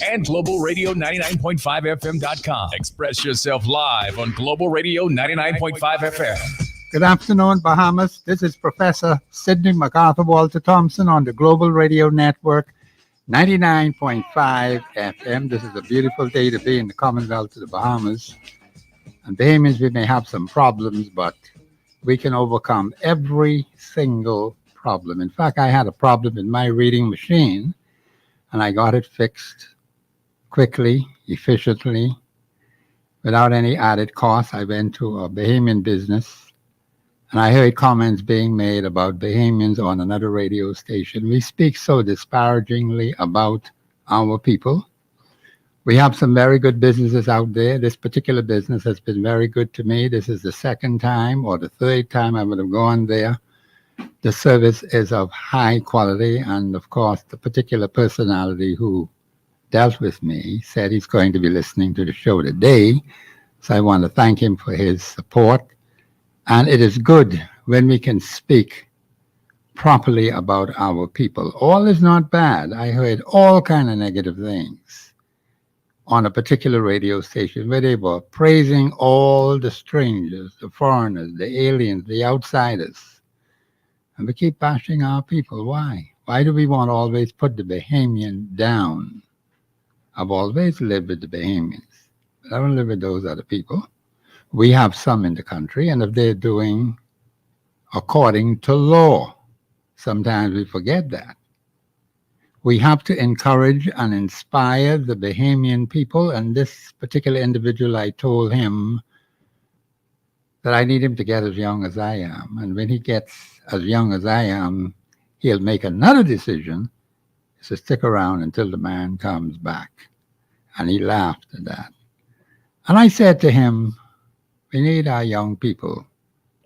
and Global Radio 99.5FM.com. Express yourself live on Global Radio 99.5 FM. Good afternoon, Bahamas. This is Professor Sidney MacArthur Walter Thompson on the Global Radio Network, 99.5 FM. This is a beautiful day to be in the Commonwealth of the Bahamas. And Bahamians, we may have some problems, but we can overcome every single problem. In fact, I had a problem in my reading machine, and I got it fixed quickly, efficiently, without any added cost. I went to a Bahamian business, and I heard comments being made about Bahamians on another radio station. We speak so disparagingly about our people. We have some very good businesses out there. This particular business has been very good to me. This is the second time or the third time I would have gone there. The service is of high quality, and of course, the particular personality who dealt with me said he's going to be listening to the show today. So I want to thank him for his support. And it is good when we can speak properly about our people. All is not bad. I heard all kind of negative things on a particular radio station where they were praising all the strangers, the foreigners, the aliens, the outsiders. And we keep bashing our people. Why? Why do we want to always put the Bahamian down? I've always lived with the Bahamians, but I don't live with those other people. We have some in the country, and if they're doing according to law, sometimes we forget that. We have to encourage and inspire the Bahamian people, and this particular individual, I told him that I need him to get as young as I am. And when he gets as young as I am, he'll make another decision to stick around until the man comes back. And he laughed at that. And I said to him, we need our young people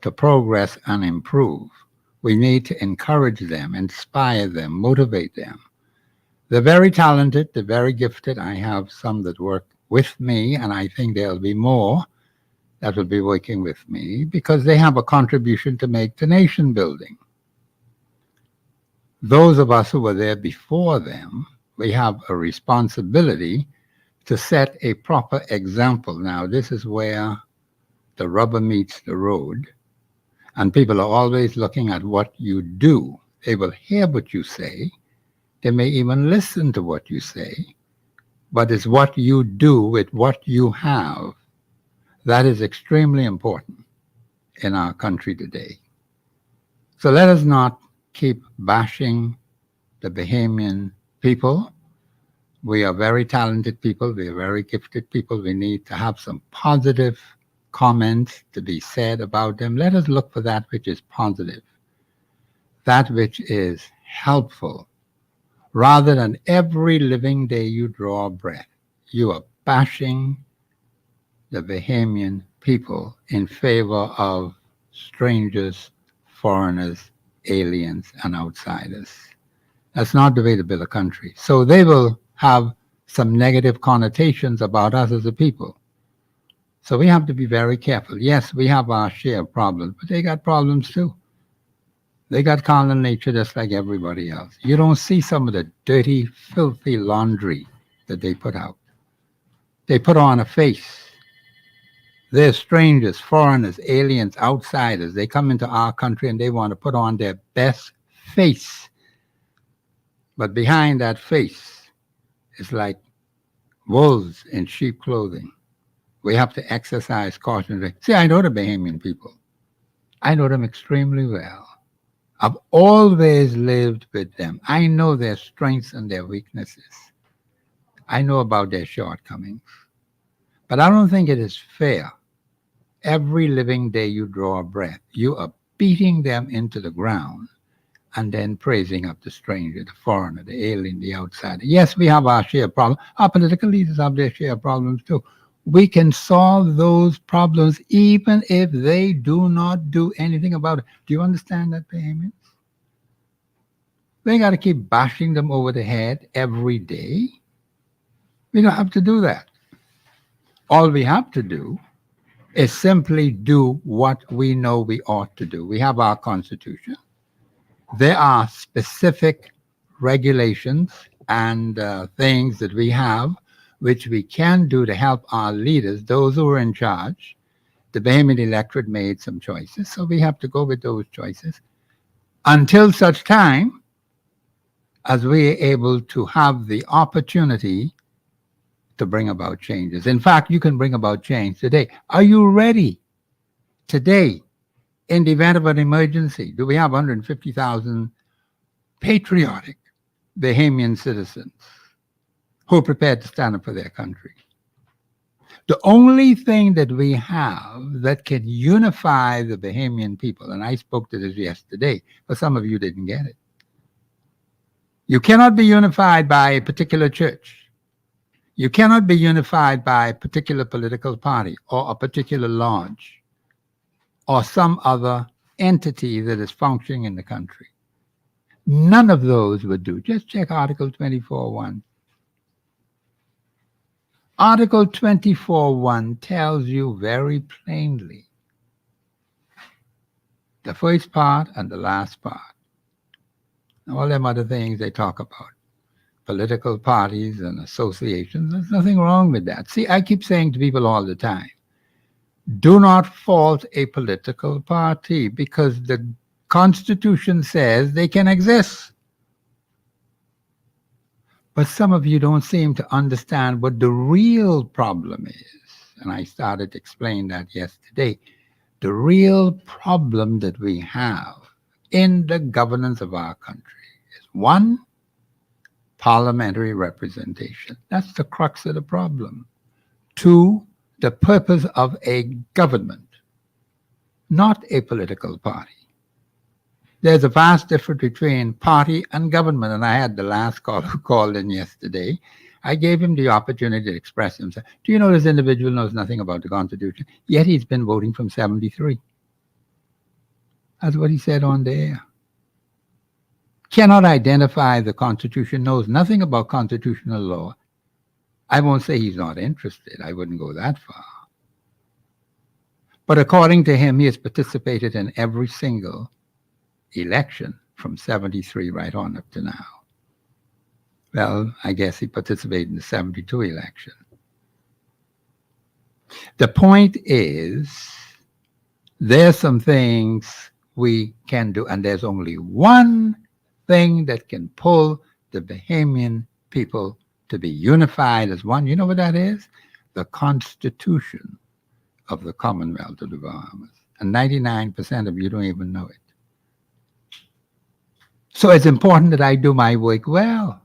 to progress and improve. We need to encourage them, inspire them, motivate them. They're very talented, they're very gifted. I have some that work with me, and I think there'll be more that will be working with me because they have a contribution to make to nation building. Those of us who were there before them, we have a responsibility to set a proper example. Now, this is where the rubber meets the road, and people are always looking at what you do. They will hear what you say. They may even listen to what you say, but it's what you do with what you have that is extremely important in our country today. So let us not keep bashing the Bahamian people. We are very talented people. We are very gifted people. We need to have some positive comments to be said about them. Let us look for that which is positive, that which is helpful, rather than every living day you draw a breath, you are bashing the Bahamian people in favor of strangers, foreigners, aliens, and outsiders. That's not the way to build a country. So they will have some negative connotations about us as a people. So we have to be very careful. Yes, we have our share of problems, but they got problems too. They got carnal nature just like everybody else. You don't see some of the dirty, filthy laundry that they put out. They put on a face. They're strangers, foreigners, aliens, outsiders. They come into our country and they want to put on their best face. But behind that face is like wolves in sheep clothing. We have to exercise caution. See, I know the Bahamian people. I know them extremely well. I've always lived with them. I know their strengths and their weaknesses. I know about their shortcomings. But I don't think it is fair. Every living day you draw a breath, you are beating them into the ground and then praising up the stranger, the foreigner, the alien, the outsider. Yes, we have our share of problems. Our political leaders have their share of problems too. We can solve those problems even if they do not do anything about it. Do you understand that, Bahamians? We got to keep bashing them over the head every day. We don't have to do that. All we have to do is simply do what we know we ought to do. We have our Constitution. There are specific regulations and things that we have, which we can do to help our leaders, those who are in charge. The Bahamian electorate made some choices, so we have to go with those choices until such time as we are able to have the opportunity to bring about changes. In fact, you can bring about change today. Are you ready today in the event of an emergency? Do we have 150,000 patriotic Bahamian citizens who are prepared to stand up for their country? The only thing that we have that can unify the Bahamian people, and I spoke to this yesterday, but some of you didn't get it. You cannot be unified by a particular church. You cannot be unified by a particular political party or a particular lodge or some other entity that is functioning in the country. None of those would do. Just check Article 24.1. Article 24.1 tells you very plainly the first part and the last part. All them other things they talk about, political parties and associations, there's nothing wrong with that. See, I keep saying to people all the time, do not fault a political party because the Constitution says they can exist. But some of you don't seem to understand what the real problem is. And I started to explain that yesterday. The real problem that we have in the governance of our country is, one, parliamentary representation. That's the crux of the problem. Two, the purpose of a government, not a political party. There's a vast difference between party and government, and I had the last caller who called in yesterday. I gave him the opportunity to express himself. Do you know this individual knows nothing about the Constitution? Yet he's been voting from 73. That's what he said on the air. Cannot identify the Constitution, knows nothing about constitutional law. I won't say he's not interested. I wouldn't go that far. But according to him, he has participated in every single election from 73 right on up to now. Well, I guess he participated in the 72 election. The point is, there's some things we can do, and there's only one thing that can pull the Bahamian people to be unified as one. You know what that is? The Constitution of the Commonwealth of the Bahamas. And 99% of you don't even know it. So it's important that I do my work well.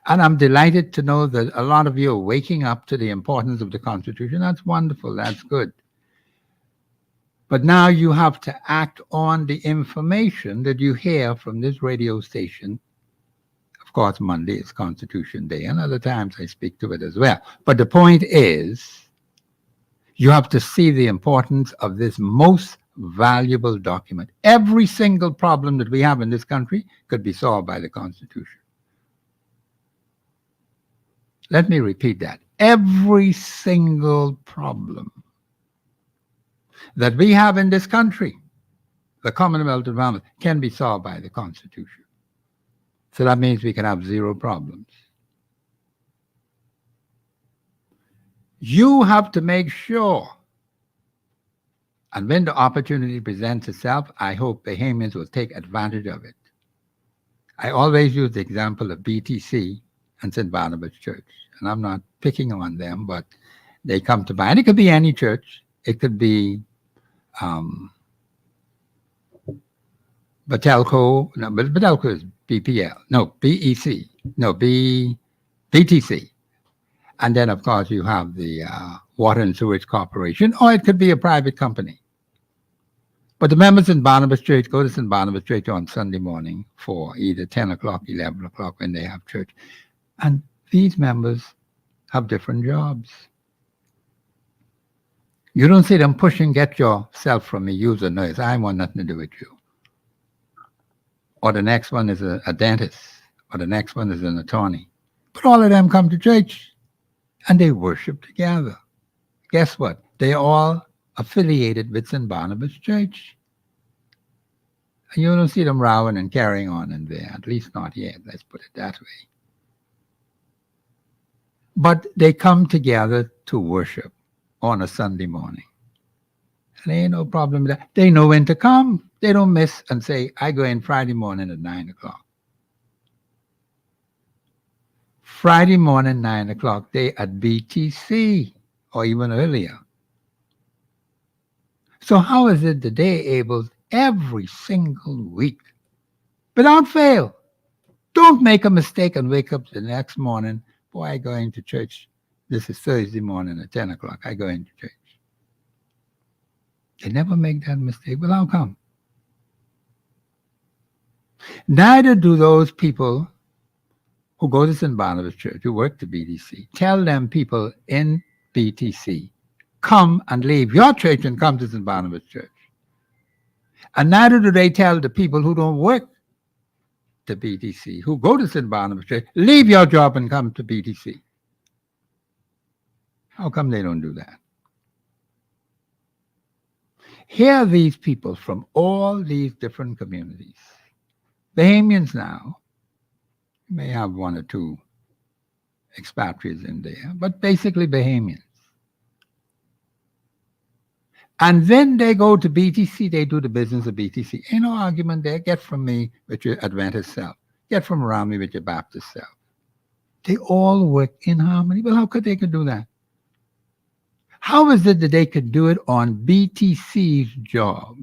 And I'm delighted to know that a lot of you are waking up to the importance of the Constitution. That's wonderful. That's good. But now you have to act on the information that you hear from this radio station. Of course, Monday is Constitution Day, and other times I speak to it as well. But the point is, you have to see the importance of this most valuable document. Every single problem that we have in this country could be solved by the Constitution. Let me repeat that. Every single problem that we have in this country, the Commonwealth of Bahamas, can be solved by the Constitution. So that means we can have zero problems. You have to make sure, and when the opportunity presents itself, I hope Bahamians will take advantage of it. I always use the example of BTC and St. Barnabas Church. And I'm not picking on them, but they come to mind. It could be any church. It could be Batelco. No, but Batelco is BPL. No, BEC. No, BTC. And then, of course, you have the Water and Sewage Corporation, or it could be a private company. But the members in Barnabas Church go to St. Barnabas Church on Sunday morning for either 10 o'clock, 11 o'clock when they have church. And these members have different jobs. You don't see them pushing, get yourself from me, use a nurse. I want nothing to do with you. Or the next one is a dentist, or the next one is an attorney. But all of them come to church and they worship together. Guess what? They're all affiliated with St. Barnabas Church. You don't see them rowing and carrying on in there, at least not yet, let's put it that way. But they come together to worship on a Sunday morning. And there ain't no problem with that. They know when to come. They don't miss and say, I go in Friday morning at 9 o'clock. Friday morning, 9 o'clock, they at BTC or even earlier. So how is it that they're able every single week, without fail? Don't make a mistake and wake up the next morning, boy, I go into church. This is Thursday morning at 10 o'clock. I go into church. They never make that mistake. Well, how come? Neither do those people who go to St. Barnabas Church, who work to BTC. Tell them people in BTC, come and leave your church and come to St. Barnabas Church. And neither do they tell the people who don't work to BTC, who go to St. Barnabas Church, leave your job and come to BTC. How come they don't do that? Here are these people from all these different communities. Bahamians now, you may have one or two expatriates in there, but basically Bahamians. And then they go to BTC, they do the business of BTC. Ain't no argument there. Get from me with your Adventist self. Get from around me with your Baptist self. They all work in harmony. Well, how could they do that? How is it that they could do it on BTC's job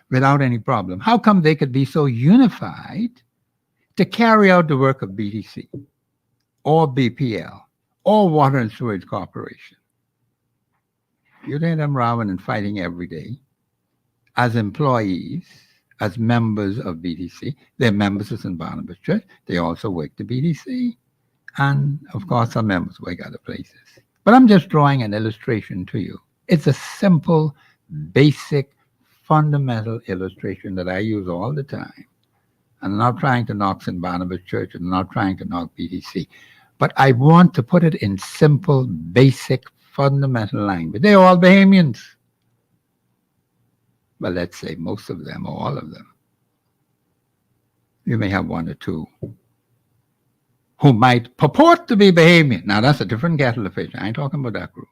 without any problem? How come they could be so unified to carry out the work of BTC or BPL or Water and Sewage Corporation? You hear them rowing and fighting every day as employees, as members of BTC. They're members of St. Barnabas Church. They also work to BTC. And, of course, some members work other places. But I'm just drawing an illustration to you. It's a simple, basic, fundamental illustration that I use all the time. I'm not trying to knock St. Barnabas Church. I'm not trying to knock BTC. But I want to put it in simple, basic, fundamental language. They're all Bahamians. Well, let's say most of them or all of them. You may have one or two who might purport to be Bahamian. Now, that's a different kettle of fish. I ain't talking about that group.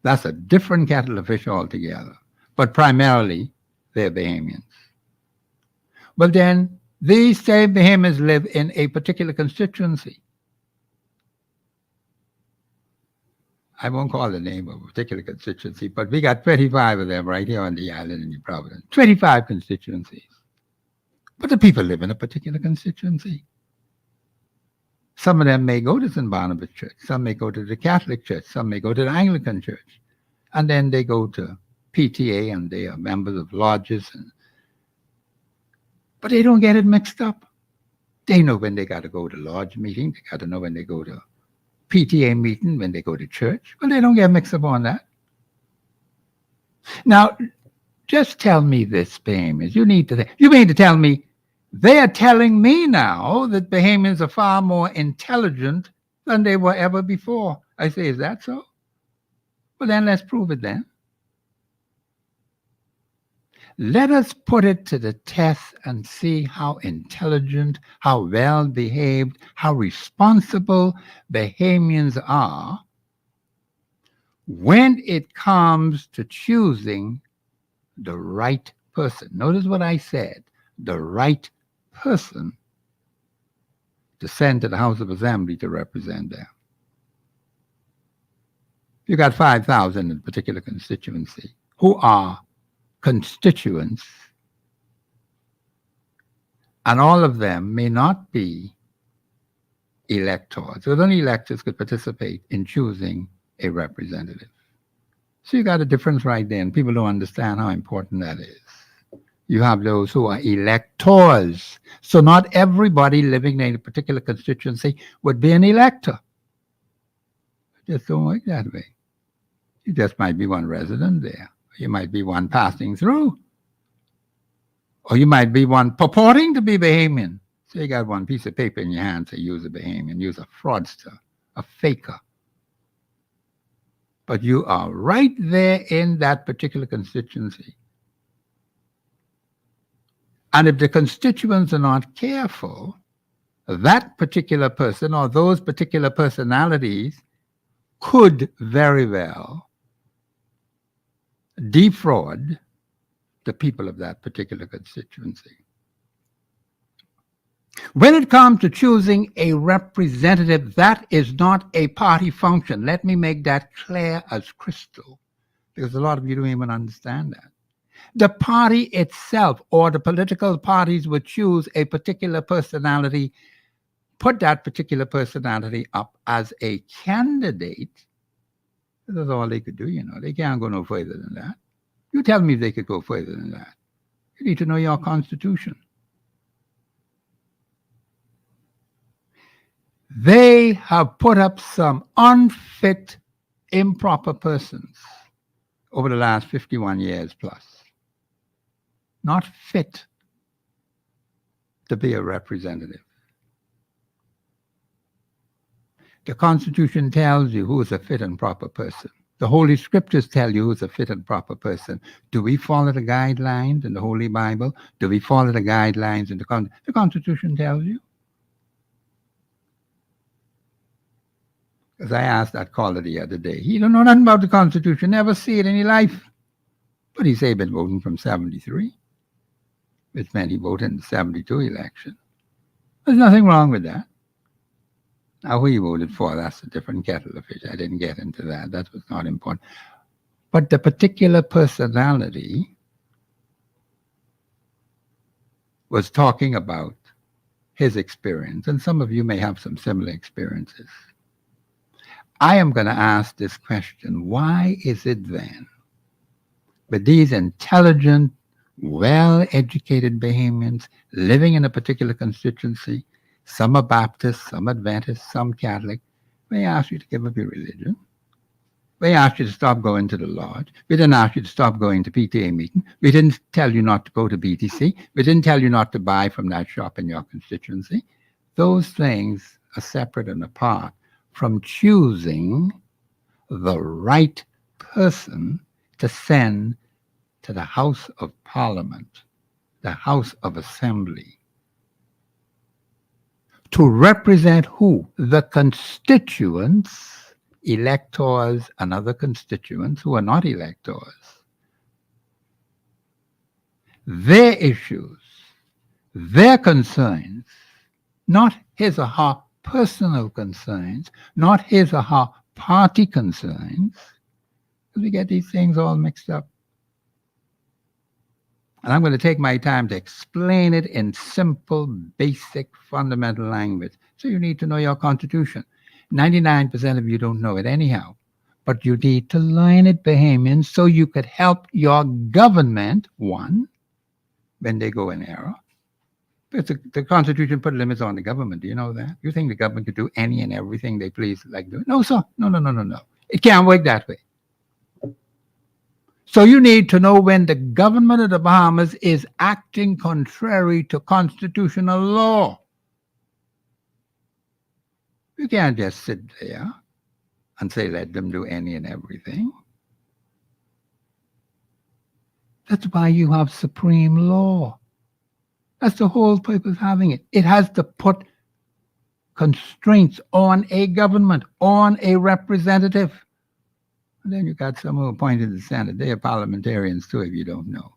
That's a different kettle of fish altogether. But primarily, they're Bahamians. But then, these same Bahamians live in a particular constituency. I won't call the name of a particular constituency, but we got 25 of them right here on the island in New Providence. 25 constituencies. But the people live in a particular constituency. Some of them may go to St. Barnabas Church. Some may go to the Catholic Church. Some may go to the Anglican Church. And then they go to PTA and they are members of lodges. But they don't get it mixed up. They know when they got to go to lodge meeting. They got to know when they go to PTA meeting, when they go to church. Well, they don't get mixed up on that. Now, just tell me this, Bahamians. You mean to tell me they are telling me now that Bahamians are far more intelligent than they were ever before. I say, is that so? Well, then let's prove it then. Let us put it to the test and see how intelligent, how well-behaved, how responsible Bahamians are when it comes to choosing the right person. Notice what I said, the right person to send to the House of Assembly to represent them. You got 5,000 in a particular constituency who are constituents, and all of them may not be electors. So only electors could participate in choosing a representative. So you got a difference right there, and people don't understand how important that is. You have those who are electors. So not everybody living in a particular constituency would be an elector. It just don't work that way. You just might be one resident there. You might be one passing through. Or you might be one purporting to be Bahamian. So you got one piece of paper in your hand, say use a Bahamian, use a fraudster, a faker. But you are right there in that particular constituency. And if the constituents are not careful, that particular person or those particular personalities could very well defraud the people of that particular constituency. When it comes to choosing a representative, that is not a party function. Let me make that clear as crystal, because a lot of you don't even understand that. The party itself or the political parties would choose a particular personality, put that particular personality up as a candidate. That's all they could do, you know. They can't go no further than that. You tell me if they could go further than that. You need to know your Constitution. They have put up some unfit, improper persons over the last 51 years plus. Not fit to be a representative. The Constitution tells you who is a fit and proper person. The Holy Scriptures tell you who's a fit and proper person. Do we follow the guidelines in the Holy Bible? Do we follow the guidelines in the Constitution tells you? Because I asked that caller the other day. He don't know nothing about the Constitution, never see it in his life. But he said he'd been voting from 73, which meant he voted in the 72 election. There's nothing wrong with that. Now, who he voted for, that's a different kettle of fish. I didn't get into that. That was not important. But the particular personality was talking about his experience, and some of you may have some similar experiences. I am going to ask this question. Why is it then, with these intelligent, well-educated Bahamians living in a particular constituency, some are Baptist, some Adventist, some Catholic, we ask you to give up your religion. We asked you to stop going to the lodge. We didn't ask you to stop going to PTA meeting. We didn't tell you not to go to BTC. We didn't tell you not to buy from that shop in your constituency. Those things are separate and apart from choosing the right person to send to the House of Parliament, the House of Assembly, to represent who? The constituents, electors and other constituents who are not electors. Their issues, their concerns, not his or her personal concerns, not his or her party concerns, because we get these things all mixed up. And I'm going to take my time to explain it in simple, basic, fundamental language. So you need to know your Constitution. 99% of you don't know it anyhow. But you need to learn it, Bahamians, so you could help your government, one, when they go in error. Because the Constitution put limits on the government. Do you know that? You think the government could do any and everything they please like doing? No, sir. No. It can't work that way. So you need to know when the government of the Bahamas is acting contrary to constitutional law. You can't just sit there and say, let them do any and everything. That's why you have supreme law. That's the whole purpose of having it. It has to put constraints on a government, on a representative. And then you got some who are appointed to the Senate. They are parliamentarians too, if you don't know.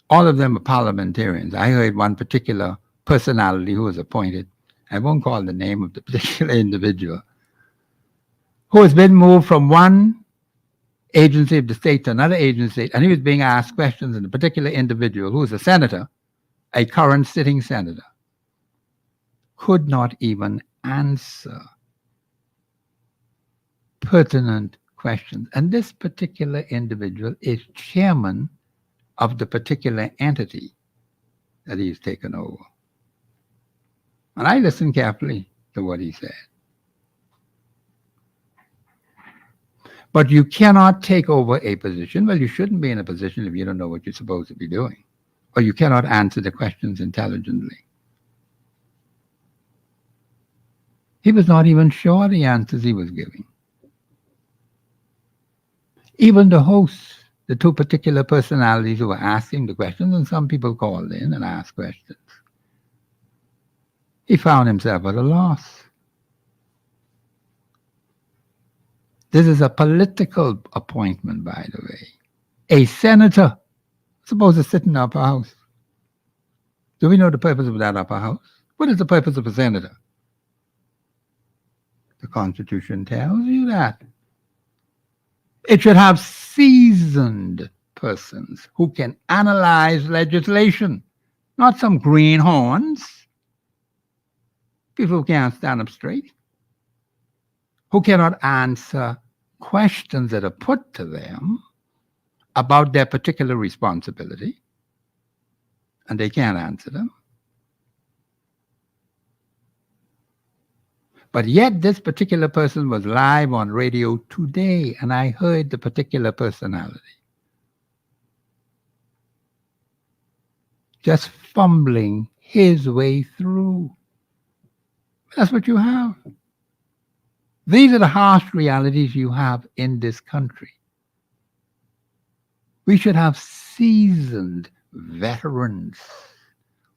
All of them are parliamentarians. I heard one particular personality who was appointed, I won't call the name of the particular individual, who has been moved from one agency of the state to another agency, and he was being asked questions, and a particular individual who is a senator, a current sitting senator, could not even answer pertinent questions. And this particular individual is chairman of the particular entity that he's taken over. And I listened carefully to what he said. But you cannot take over a position. Well, you shouldn't be in a position if you don't know what you're supposed to be doing. Or you cannot answer the questions intelligently. He was not even sure of the answers he was giving. Even the host the two particular personalities who were asking the questions, and some people called in and asked questions. He found himself at a loss. This is a political appointment, by the way. A senator supposed to sit in the upper house. Do we know the purpose of that upper house? What is the purpose of a senator? The Constitution tells you that. It should have seasoned persons who can analyze legislation, not some greenhorns, people who can't stand up straight, who cannot answer questions that are put to them about their particular responsibility, and they can't answer them. But yet this particular person was live on radio today, and I heard the particular personality just fumbling his way through. That's what you have. These are the harsh realities you have in this country. We should have seasoned veterans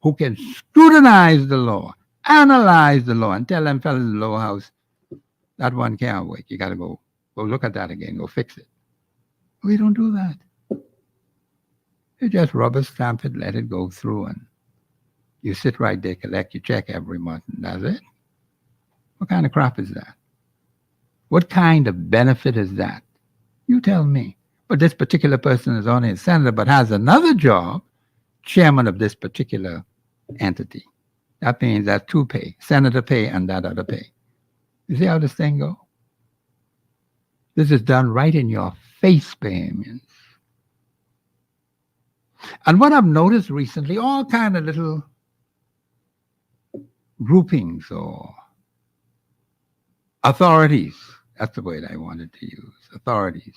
who can scrutinize the law, analyze the law, and tell them fellas in the lower house, that one can't wait. You got to go look at that again, go fix it. We don't do that. You just rubber stamp it, let it go through, and you sit right there, collect your check every month, and that's it. What kind of crap is that? What kind of benefit is that? You tell me. But this particular person is only a senator, but has another job, chairman of this particular entity. That means that two pay, senator pay and that other pay. You see how this thing goes? This is done right in your face, Bahamians. And what I've noticed recently, all kind of little groupings or authorities, that's the word I wanted to use, authorities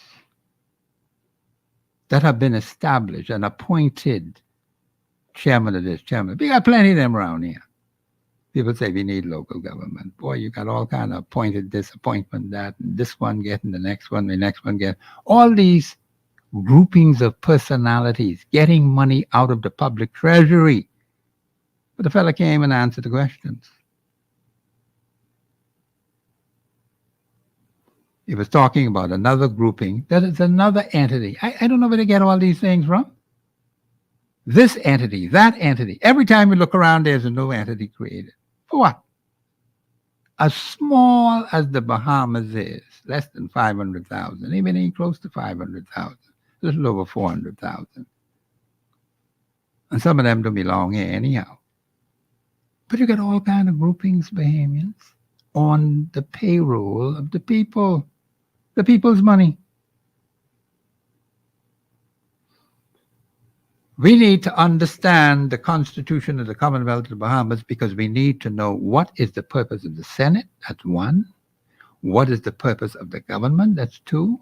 that have been established and appointed chairman of this, chairman. We got plenty of them around here. People say we need local government. Boy, you got all kind of appointed this, appointment that, and this one getting the next one get. All these groupings of personalities getting money out of the public treasury. But the fella came and answered the questions. He was talking about another grouping. That is another entity. I don't know where they get all these things from. This entity, that entity. Every time you look around, there's a new entity created. For what? As small as the Bahamas is, less than 500,000, even ain't close to 500,000, a little over 400,000. And some of them don't belong here anyhow. But you got all kind of groupings, Bahamians, on the payroll of the people, the people's money. We need to understand the Constitution of the Commonwealth of the Bahamas because we need to know what is the purpose of the Senate, that's one. What is the purpose of the government, that's two.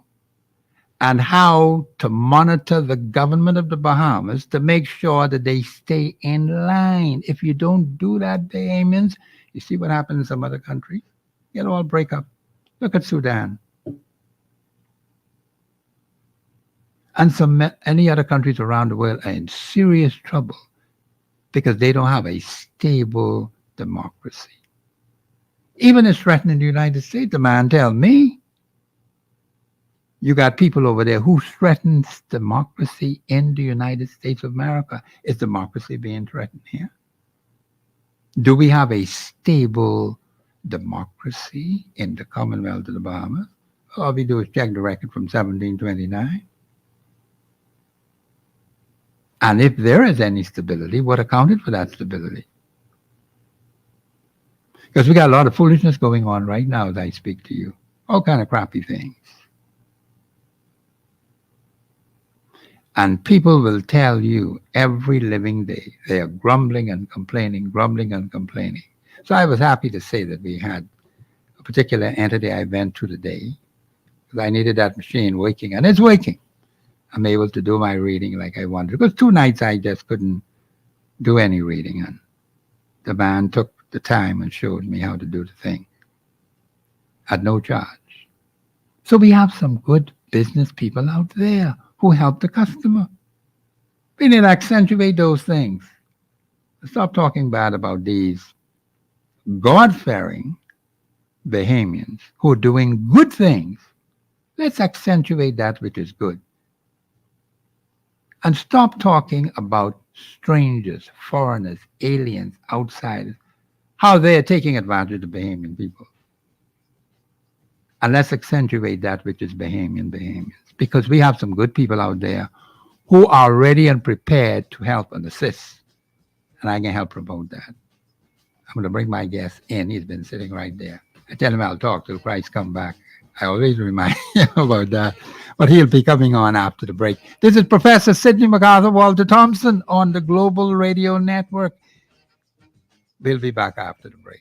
And how to monitor the government of the Bahamas to make sure that they stay in line. If you don't do that, Bahamians, you see what happens in some other countries? It all break up. Look at Sudan. And any other countries around the world are in serious trouble because they don't have a stable democracy. Even it's threatening the United States. The man tell me, you got people over there who threatens democracy in the United States of America. Is democracy being threatened here? Do we have a stable democracy in the Commonwealth of the Bahamas? All we do is check the record from 1729. And if there is any stability, what accounted for that stability? Because we got a lot of foolishness going on right now as I speak to you. All kind of crappy things. And people will tell you every living day, they are grumbling and complaining. So I was happy to say that we had a particular entity I went to today because I needed that machine working, and it's working. I'm able to do my reading like I wanted. Because 2 nights I just couldn't do any reading. And the man took the time and showed me how to do the thing at no charge. So we have some good business people out there who help the customer. We need to accentuate those things. Stop talking bad about these God-fearing Bahamians who are doing good things. Let's accentuate that which is good. And stop talking about strangers, foreigners, aliens, outsiders, how they're taking advantage of Bahamian people. And let's accentuate that which is Bahamians, because we have some good people out there who are ready and prepared to help and assist. And I can help promote that. I'm going to bring my guest in. He's been sitting right there. I tell him I'll talk till Christ come back. I always remind him about that. But he'll be coming on after the break. This is Professor Sidney MacArthur Walter Thompson on the Global Radio Network. We'll be back after the break.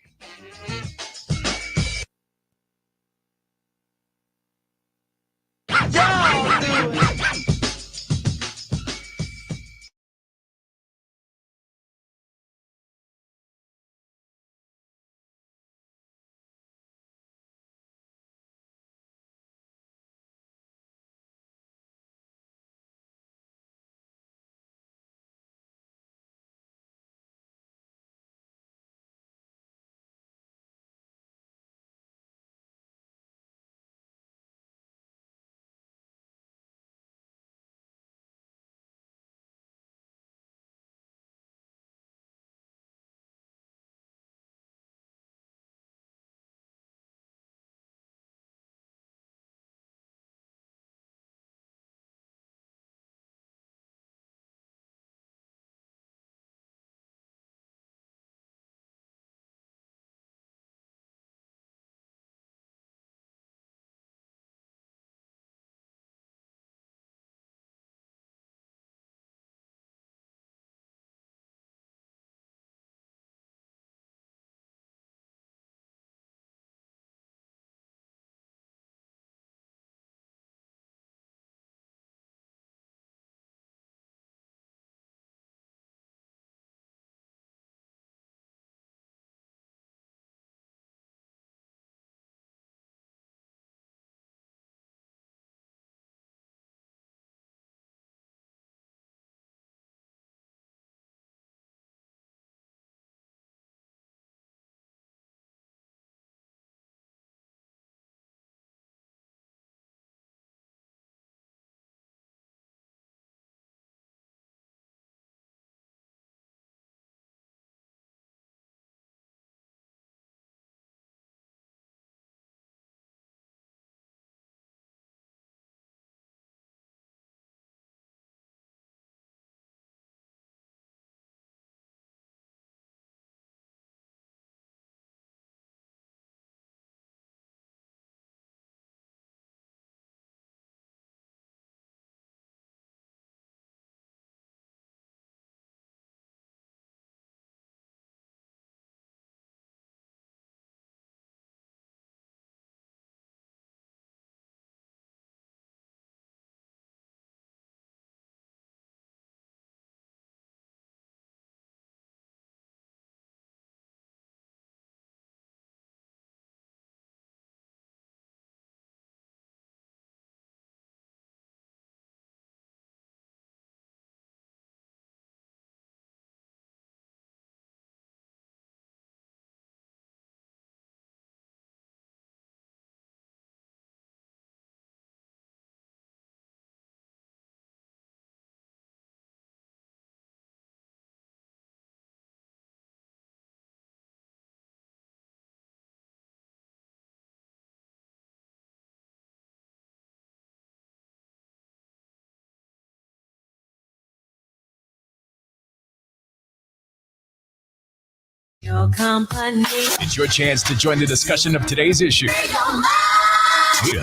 Your company. It's your chance to join the discussion of today's issue.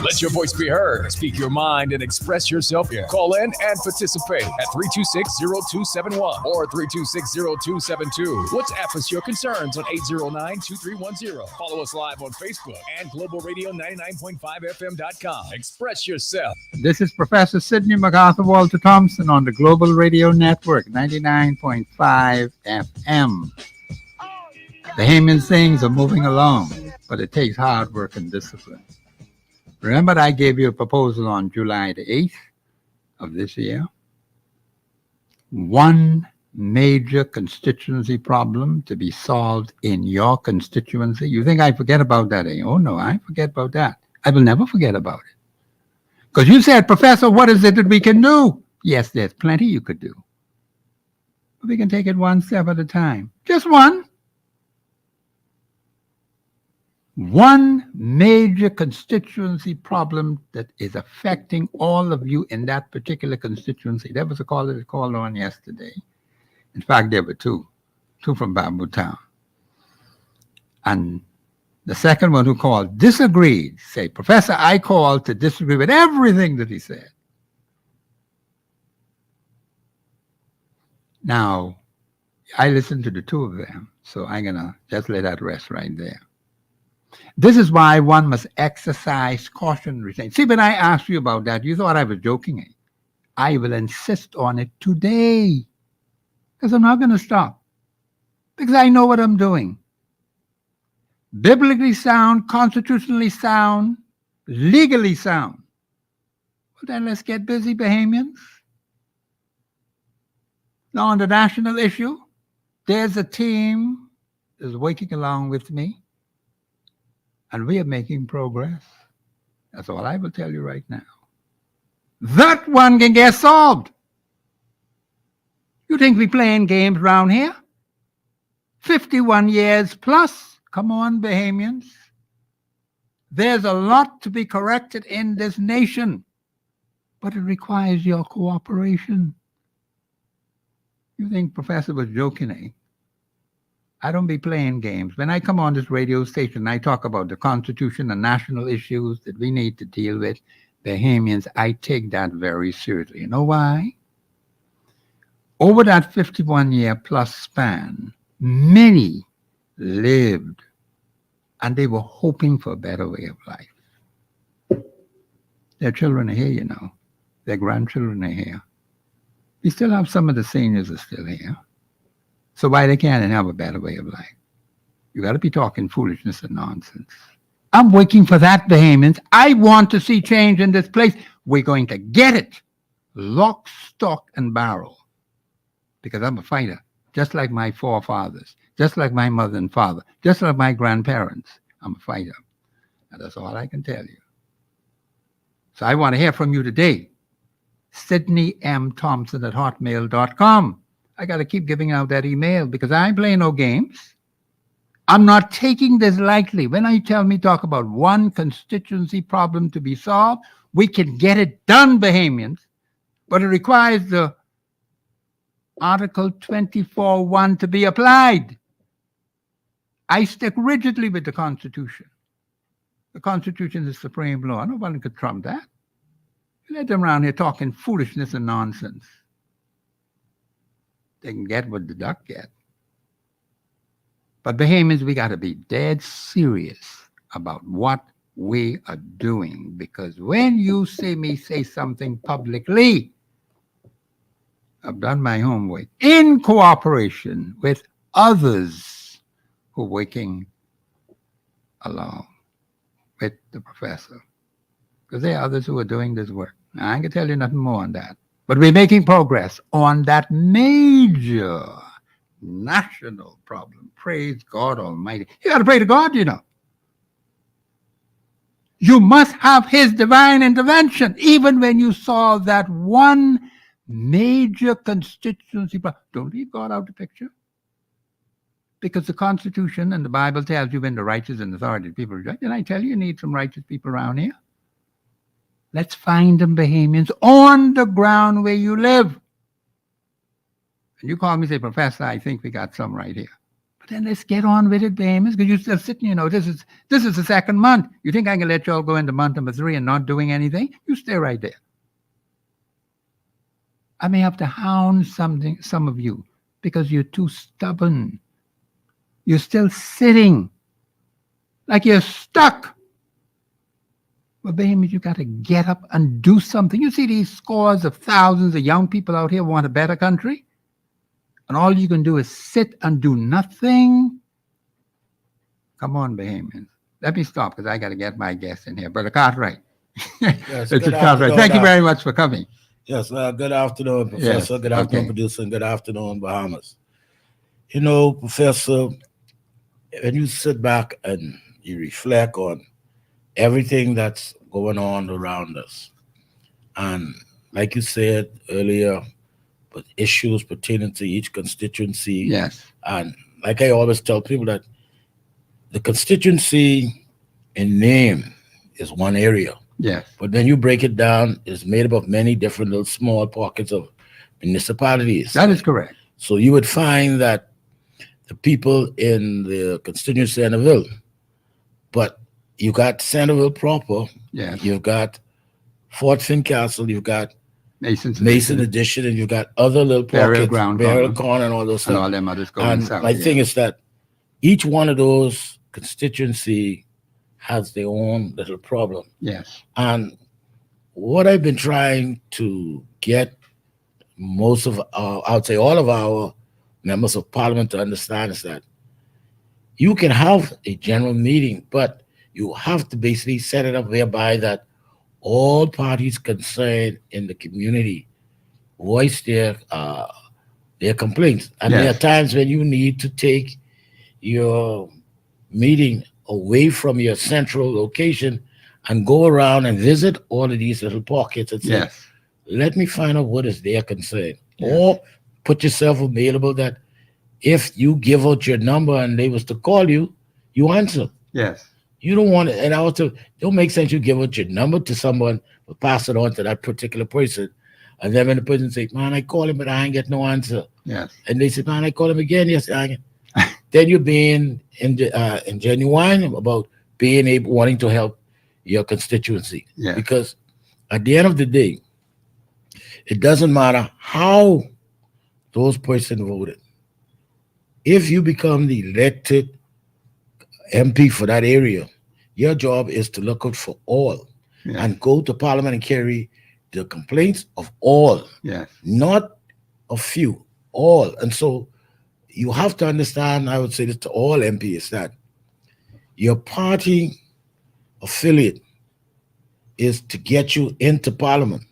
Let your voice be heard. Speak your mind and express yourself. Call in and participate at 326-0271 or 326-0272. WhatsApp us your concerns on 809-2310. Follow us live on Facebook and globalradio99.5fm.com. Express yourself. This is Professor Sidney MacArthur Walter Thompson on the Global Radio Network, 99.5 FM. The Bahamian things are moving along, but it takes hard work and discipline. Remember, I gave you a proposal on July the 8th of this year. One major constituency problem to be solved in your constituency. You think I forget about that? Eh? Oh, no, I forget about that. I will never forget about it. Because you said, Professor, what is it that we can do? Yes, there's plenty you could do. But we can take it one step at a time. Just one. One major constituency problem that is affecting all of you in that particular constituency. There was a caller that called on yesterday. In fact, there were two from Bamboo Town. And the second one who called disagreed. Say, Professor, I called to disagree with everything that he said. Now, I listened to the two of them, so I'm going to just let that rest right there. This is why one must exercise caution. See, when I asked you about that, you thought I was joking. I will insist on it today because I'm not going to stop because I know what I'm doing. Biblically sound, constitutionally sound, legally sound. Well, then let's get busy, Bahamians. Now, on the national issue, there's a team that's working along with me. And we are making progress. That's all I will tell you right now. That one can get solved. You think we playing games around here? 51 years plus. Come on, Bahamians. There's a lot to be corrected in this nation, but it requires your cooperation. You think Professor was joking, eh? I don't be playing games. When I come on this radio station, I talk about the Constitution and national issues that we need to deal with. Bahamians, I take that very seriously. You know why? Over that 51-year plus span, many lived and they were hoping for a better way of life. Their children are here, you know. Their grandchildren are here. We still have some of the seniors are still here. So why they can't have a better way of life? You got to be talking foolishness and nonsense. I'm working for that, Bahamians. I want to see change in this place. We're going to get it. Lock, stock, and barrel. Because I'm a fighter, just like my forefathers, just like my mother and father, just like my grandparents. I'm a fighter. And that's all I can tell you. So I want to hear from you today. Sidney M. Thompson at hotmail.com. I got to keep giving out that email because I ain't playing no games. I'm not taking this lightly. When I tell me talk about one constituency problem to be solved, we can get it done, Bahamians. But it requires the Article 24.1 to be applied. I stick rigidly with the Constitution. The Constitution is supreme law. Nobody could trump that. You let them around here talking foolishness and nonsense. They can get what the duck get. But Bahamians, we got to be dead serious about what we are doing. Because when you see me say something publicly, I've done my homework in cooperation with others who are working along with the professor. Because there are others who are doing this work. Now, I ain't going to tell you nothing more on that. But we're making progress on that major national problem. Praise God Almighty. You got to pray to God, you know. You must have His divine intervention, even when you saw that one major constituency problem. Don't leave God out of the picture. Because the Constitution and the Bible tells you when the righteous and authority people judge. And I tell you, you need some righteous people around here. Let's find them, Bahamians, on the ground where you live. And you call me and say, Professor, I think we got some right here. But then let's get on with it, Bahamians, because you're still sitting, you know, this is the second month. You think I can let you all go into month number 3 and not doing anything? You stay right there. I may have to hound some of you because you're too stubborn. You're still sitting like you're stuck. Well, Bahamians, you got to get up and do something. You see these scores of thousands of young people out here who want a better country? And all you can do is sit and do nothing? Come on, Bahamians. Let me stop because I got to get my guest in here. Brother Cartwright. Yes, Mr. Cartwright, thank you very much for coming. Yes, good afternoon, Yes. Professor. Good afternoon, Okay. producer, and good afternoon, Bahamas. Professor, when you sit back and you reflect on everything that's going on around us, and like you said earlier, but issues pertaining to each constituency, Yes. and like I always tell people that the constituency in name is one area, Yes. but when you break it down, it's made up of many different little small pockets of municipalities. That is correct. So you would find that the people in the constituency of Centerville, but you got Centerville proper, Yes. you've got Fort Fincastle, you've got Mason's Mason Edition, Addition, and you've got other little Burial pockets, Ground Burial Corner, Corner, and all those and stuff. all them others going And south. my Yeah. thing is that each one of those constituency has their own little problem. Yes. And what I've been trying to get most of our, I would say all of our members of parliament to understand is that you can have a general meeting, but you have to basically set it up whereby that all parties concerned in the community voice their complaints. And there are Yes. times when you need to take your meeting away from your central location and go around and visit all of these little pockets and say, Yes. let me find out what is their concern. Yes. Or put yourself available that if you give out your number and they was to call you, you answer. Yes. You don't want it, and also don't make sense you give out your number to someone, but pass it on to that particular person. And then when the person say, man, I call him, but I ain't get no answer. Yes. And they say, man, I call him again. Yes, I ain't. Then you're being genuine about being able, wanting to help your constituency. Yes. Because at the end of the day, it doesn't matter how those person voted. If you become the elected MP for that area, your job is to look out for all Yes. and go to parliament and carry the complaints of all, Yes. not a few, all. And so you have to understand, I would say this to all MPs, that your party affiliate is to get you into parliament.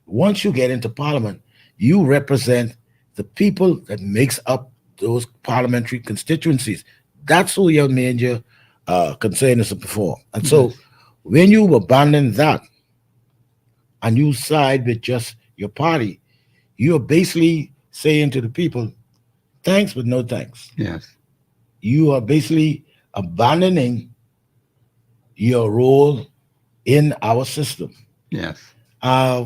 Once you get into parliament, you represent the people that makes up those parliamentary constituencies. That's who your major concern is before. And so Yes. when you abandon that and you side with just your party, you're basically saying to the people, thanks, but no thanks. Yes. You are basically abandoning your role in our system. Yes. I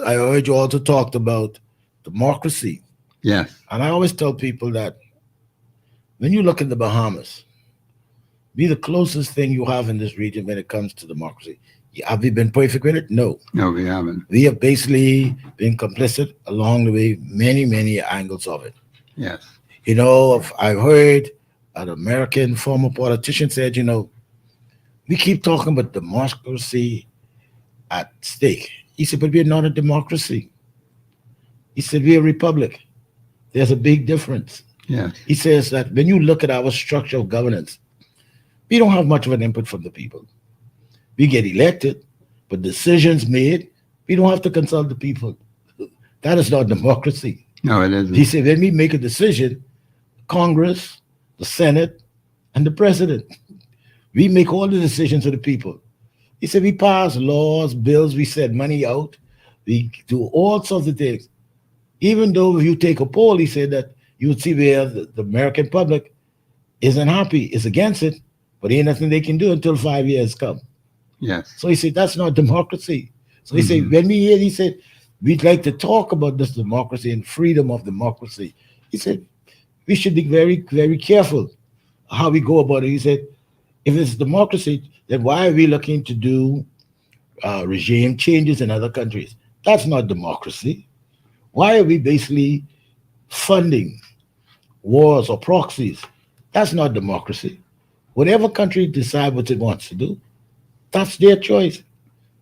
heard you also talked about democracy. Yes. And I always tell people that when you look at the Bahamas, be the closest thing you have in this region when it comes to democracy. Have we been perfect with it? No. No, we haven't. We have basically been complicit along the way, many, many angles of it. Yes. I've heard an American former politician said, we keep talking about democracy at stake. He said, but we're not a democracy. He said, we're a republic. There's a big difference. Yes. He says that when you look at our structure of governance, we don't have much of an input from the people. We get elected, but decisions made, we don't have to consult the people. That is not democracy. No, it He isn't. said, when we make a decision, Congress, the Senate, and the president, we make all the decisions for the people. He said, we pass laws, bills, we send money out, we do all sorts of things. Even though if you take a poll, he said that you would see where the American public isn't happy, is against it, but ain't nothing they can do until 5 years come. Yes. So he said, that's not democracy. So he said, Mhm. when we hear, he said, we'd like to talk about this democracy and freedom of democracy. He said, we should be very, very careful how we go about it. He said, if it's democracy, then why are we looking to do regime changes in other countries? That's not democracy. Why are we basically funding wars or proxies? That's not democracy. Whatever country decide what it wants to do, that's their choice.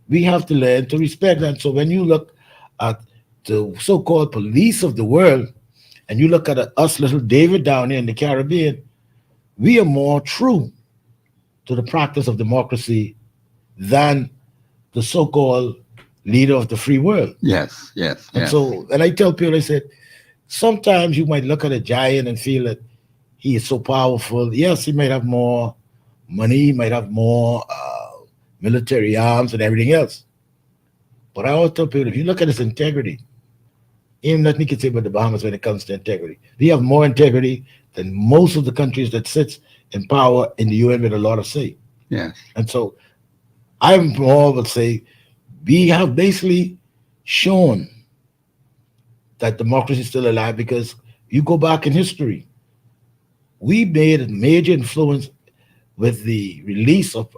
We have to learn to respect that. So when you look at the so-called police of the world, and you look at us little David down here in the Caribbean, we are more true to the practice of democracy than the so-called leader of the free world. Yes, yes, And yes. so, and I tell people, I said, sometimes you might look at a giant and feel that he is so powerful. Yes, he might have more money, he might have more military arms and everything else. But I always tell people, if you look at his integrity, even nothing you can say about the Bahamas when it comes to integrity. We have more integrity than most of the countries that sits in power in the UN with a lot of say. Yes. And so I'm more would say we have basically shown that democracy is still alive because you go back in history, we made a major influence with the release of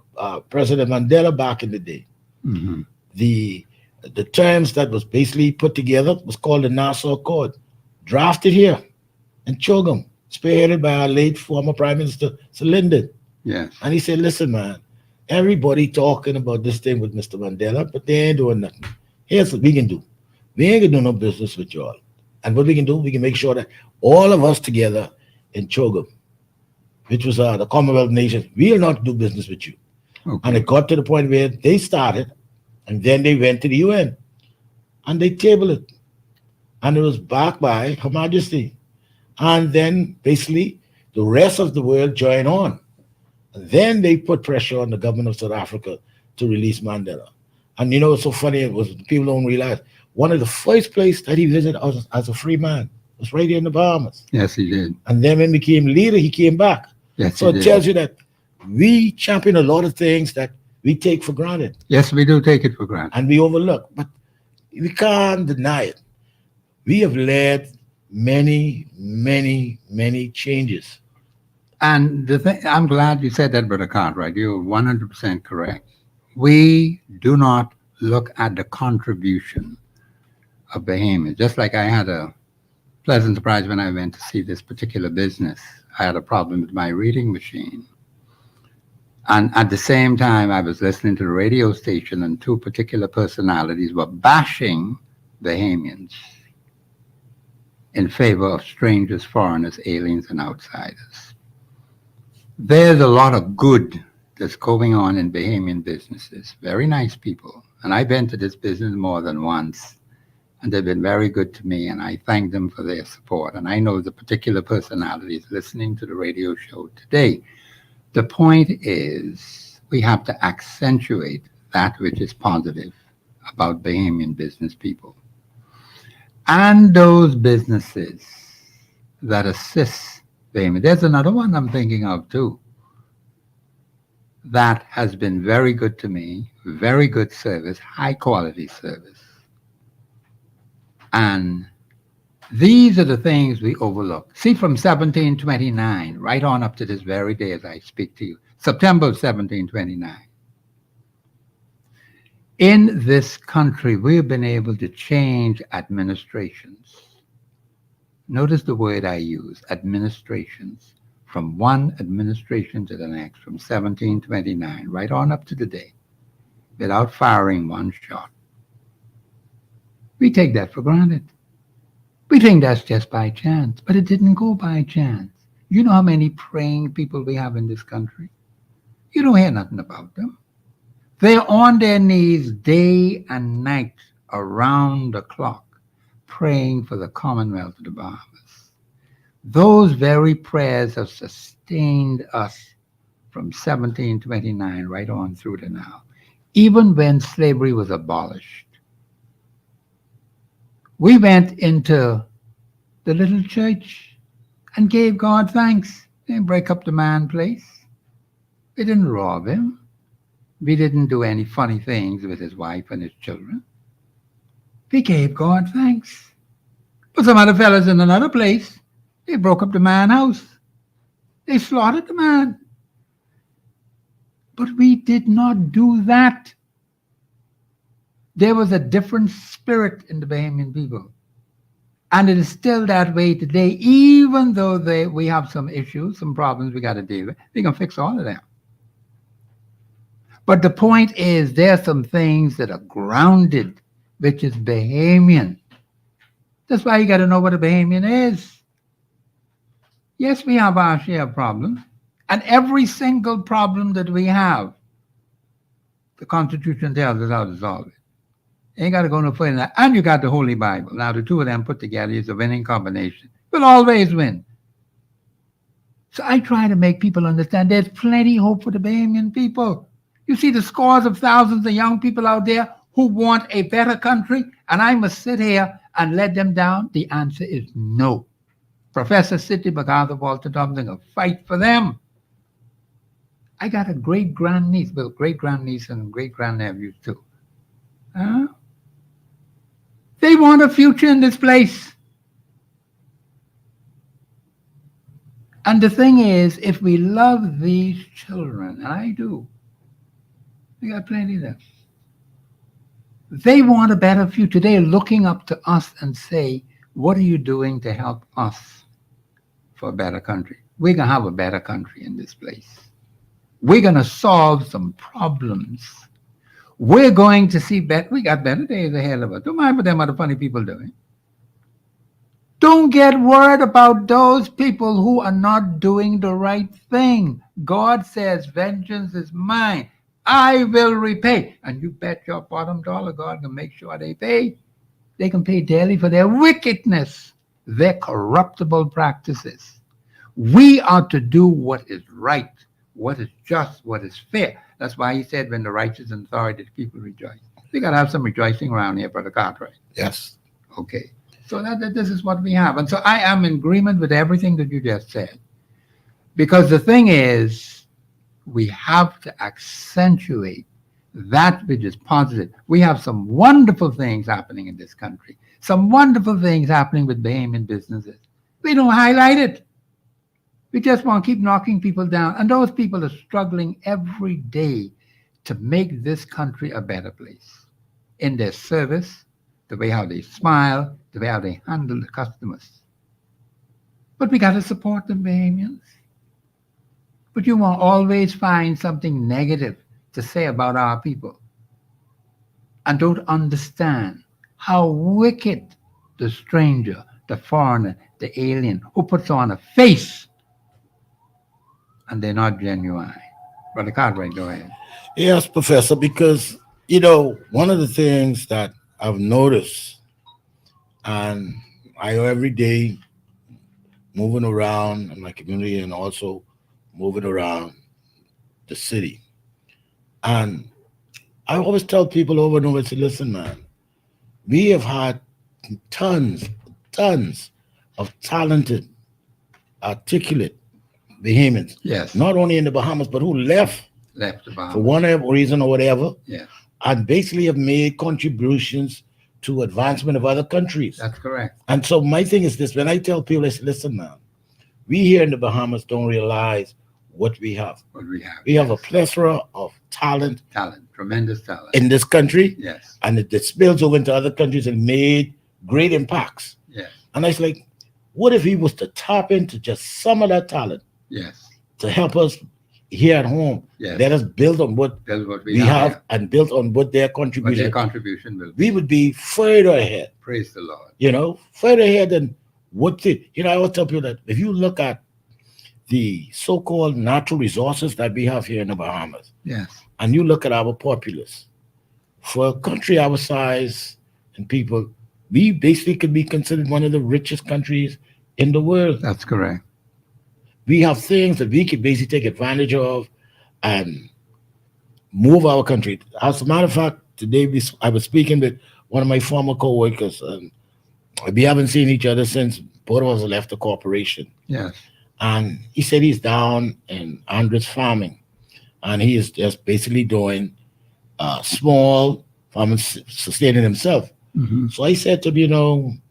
President Mandela back in the day. Hmm. The the terms that was basically put together was called the Nassau Accord, drafted here in Chogam, spearheaded by our late former Prime Minister Sir Lyndon. Yes. And he said, listen, man, everybody talking about this thing with Mr. Mandela, but they ain't doing nothing. Here's what we can do. We ain't gonna do no business with y'all. And what we can do, we can make sure that all of us together in Chogam, which was the Commonwealth Nations, we'll not do business with you. And Okay. it got to the point where they started, and then they went to the UN, and they tabled it. And it was backed by Her Majesty. And then basically the rest of the world joined on. And then they put pressure on the government of South Africa to release Mandela. And you know what's so funny? It was people don't realize one of the first places that he visited as a free man was right here in the Bahamas. Yes, he did. And then when he became leader, he came back. Yes, So he it did. tells you that we champion a lot of things that we take for granted Yes, we do take it for granted. and we overlook. But we can't deny it. We have led many, many, many changes. And the thing, I'm glad you said that, Brother Cartwright. You're 100% correct. We do not look at the contribution of Bahamians. Just like I had a pleasant surprise when I went to see this particular business. I had a problem with my reading machine. And at the same time, I was listening to the radio station, and two particular personalities were bashing Bahamians in favor of strangers, foreigners, aliens, and outsiders. There's a lot of good that's going on in Bahamian businesses. Very nice people. And I've been to this business more than once, and they've been very good to me, and I thank them for their support. And I know the particular personalities listening to the radio show today. The point is, we have to accentuate that which is positive about Bahamian business people. And those businesses that assist Bahamian. There's another one I'm thinking of too that has been very good to me, very good service, high quality service. And these are the things we overlook. See, from 1729, right on up to this very day as I speak to you, September of 1729. In this country, we've been able to change administrations. Notice the word I use, administrations, from one administration to the next, from 1729, right on up to the day, without firing one shot. We take that for granted. We think that's just by chance, but it didn't go by chance. You know how many praying people we have in this country? You don't hear nothing about them. They're on their knees day and night around the clock, praying for the Commonwealth of the Bahamas. Those very prayers have sustained us from 1729 right on through to now, even when slavery was abolished. We went into the little church and gave God thanks. We didn't break up the man place. We didn't rob him. We didn't do any funny things with his wife and his children. We gave God thanks. But some other fellas in another place, they broke up the man's house. They slaughtered the man. But we did not do that. There was a different spirit in the Bahamian people. And it is still that way today, even though we have some issues, some problems we got to deal with. We can fix all of them. But the point is, there are some things that are grounded, which is Bahamian. That's why you got to know what a Bahamian is. Yes, we have our share of problems. And every single problem that we have, the Constitution tells us how to solve it. Ain't got to go no further than that. And you got the Holy Bible. Now, the two of them put together is a winning combination. Will always win. So I try to make people understand there's plenty of hope for the Bahamian people. You see the scores of thousands of young people out there who want a better country, and I must sit here and let them down? The answer is no. Professor Sidney MacArthur, Walter Thompson, will fight for them. I got a great-grandniece, well, great-grandniece and great-grandnephews too. Huh? They want a future in this place. And the thing is, if we love these children, and I do, we got plenty of them. They want a better future. They're looking up to us and say, what are you doing to help us for a better country? We're going to have a better country in this place. We're going to solve some problems. We're going to see better. We got better days ahead of us. Don't mind what them other funny people doing. Don't get worried about those people who are not doing the right thing. God says, vengeance is mine. I will repay. And you bet your bottom dollar God can make sure they pay. They can pay daily for their wickedness, their corruptible practices. We are to do what is right, what is just, what is fair. That's why he said, when the righteous and authority, the people rejoice. We got to have some rejoicing around here, Brother Cartwright. Yes. Okay. So this is what we have. And so I am in agreement with everything that you just said. Because the thing is, we have to accentuate that which is positive. We have some wonderful things happening in this country. Some wonderful things happening with Bahamian businesses. We don't highlight it. We just want to keep knocking people down. And those people are struggling every day to make this country a better place. In their service, the way how they smile, the way how they handle the customers. But we got to support the Bahamians. But you will always find something negative to say about our people and don't understand how wicked the stranger, the foreigner, the alien who puts on a face and they're not genuine. Brother Cartwright, go ahead. Yes, Professor, because, one of the things that I've noticed, and I every day moving around in my community and also moving around the city. And I always tell people over and over, I say, listen, man, we have had tons of talented, articulate Bahamians. Yes. Not only in the Bahamas, but who left the Bahamas for one reason or whatever. Yes. And basically have made contributions to advancement of other countries. That's correct. And so my thing is this, when I tell people, I say, listen now, we here in the Bahamas don't realize what we have. We have a plethora of talent, tremendous talent in this country. Yes. And it spills over into other countries and made great impacts. Yes. And I was like, what if he was to tap into just some of that talent? Yes. To help us here at home. Yes. Let us build on what we have and build on what their contribution will be. We would be further ahead. Praise the Lord. Further ahead than what I always tell people that if you look at the so-called natural resources that we have here in the Bahamas, yes, and you look at our populace, for a country our size and people, we basically could be considered one of the richest countries in the world. That's correct. We have things that we could basically take advantage of and move our country. As a matter of fact, today I was speaking with one of my former co-workers, and we haven't seen each other since both of us left the corporation. Yes. And he said he's down in Andres farming, and he is just basically doing small farming, sustaining himself. Mm-hmm. So I said to him,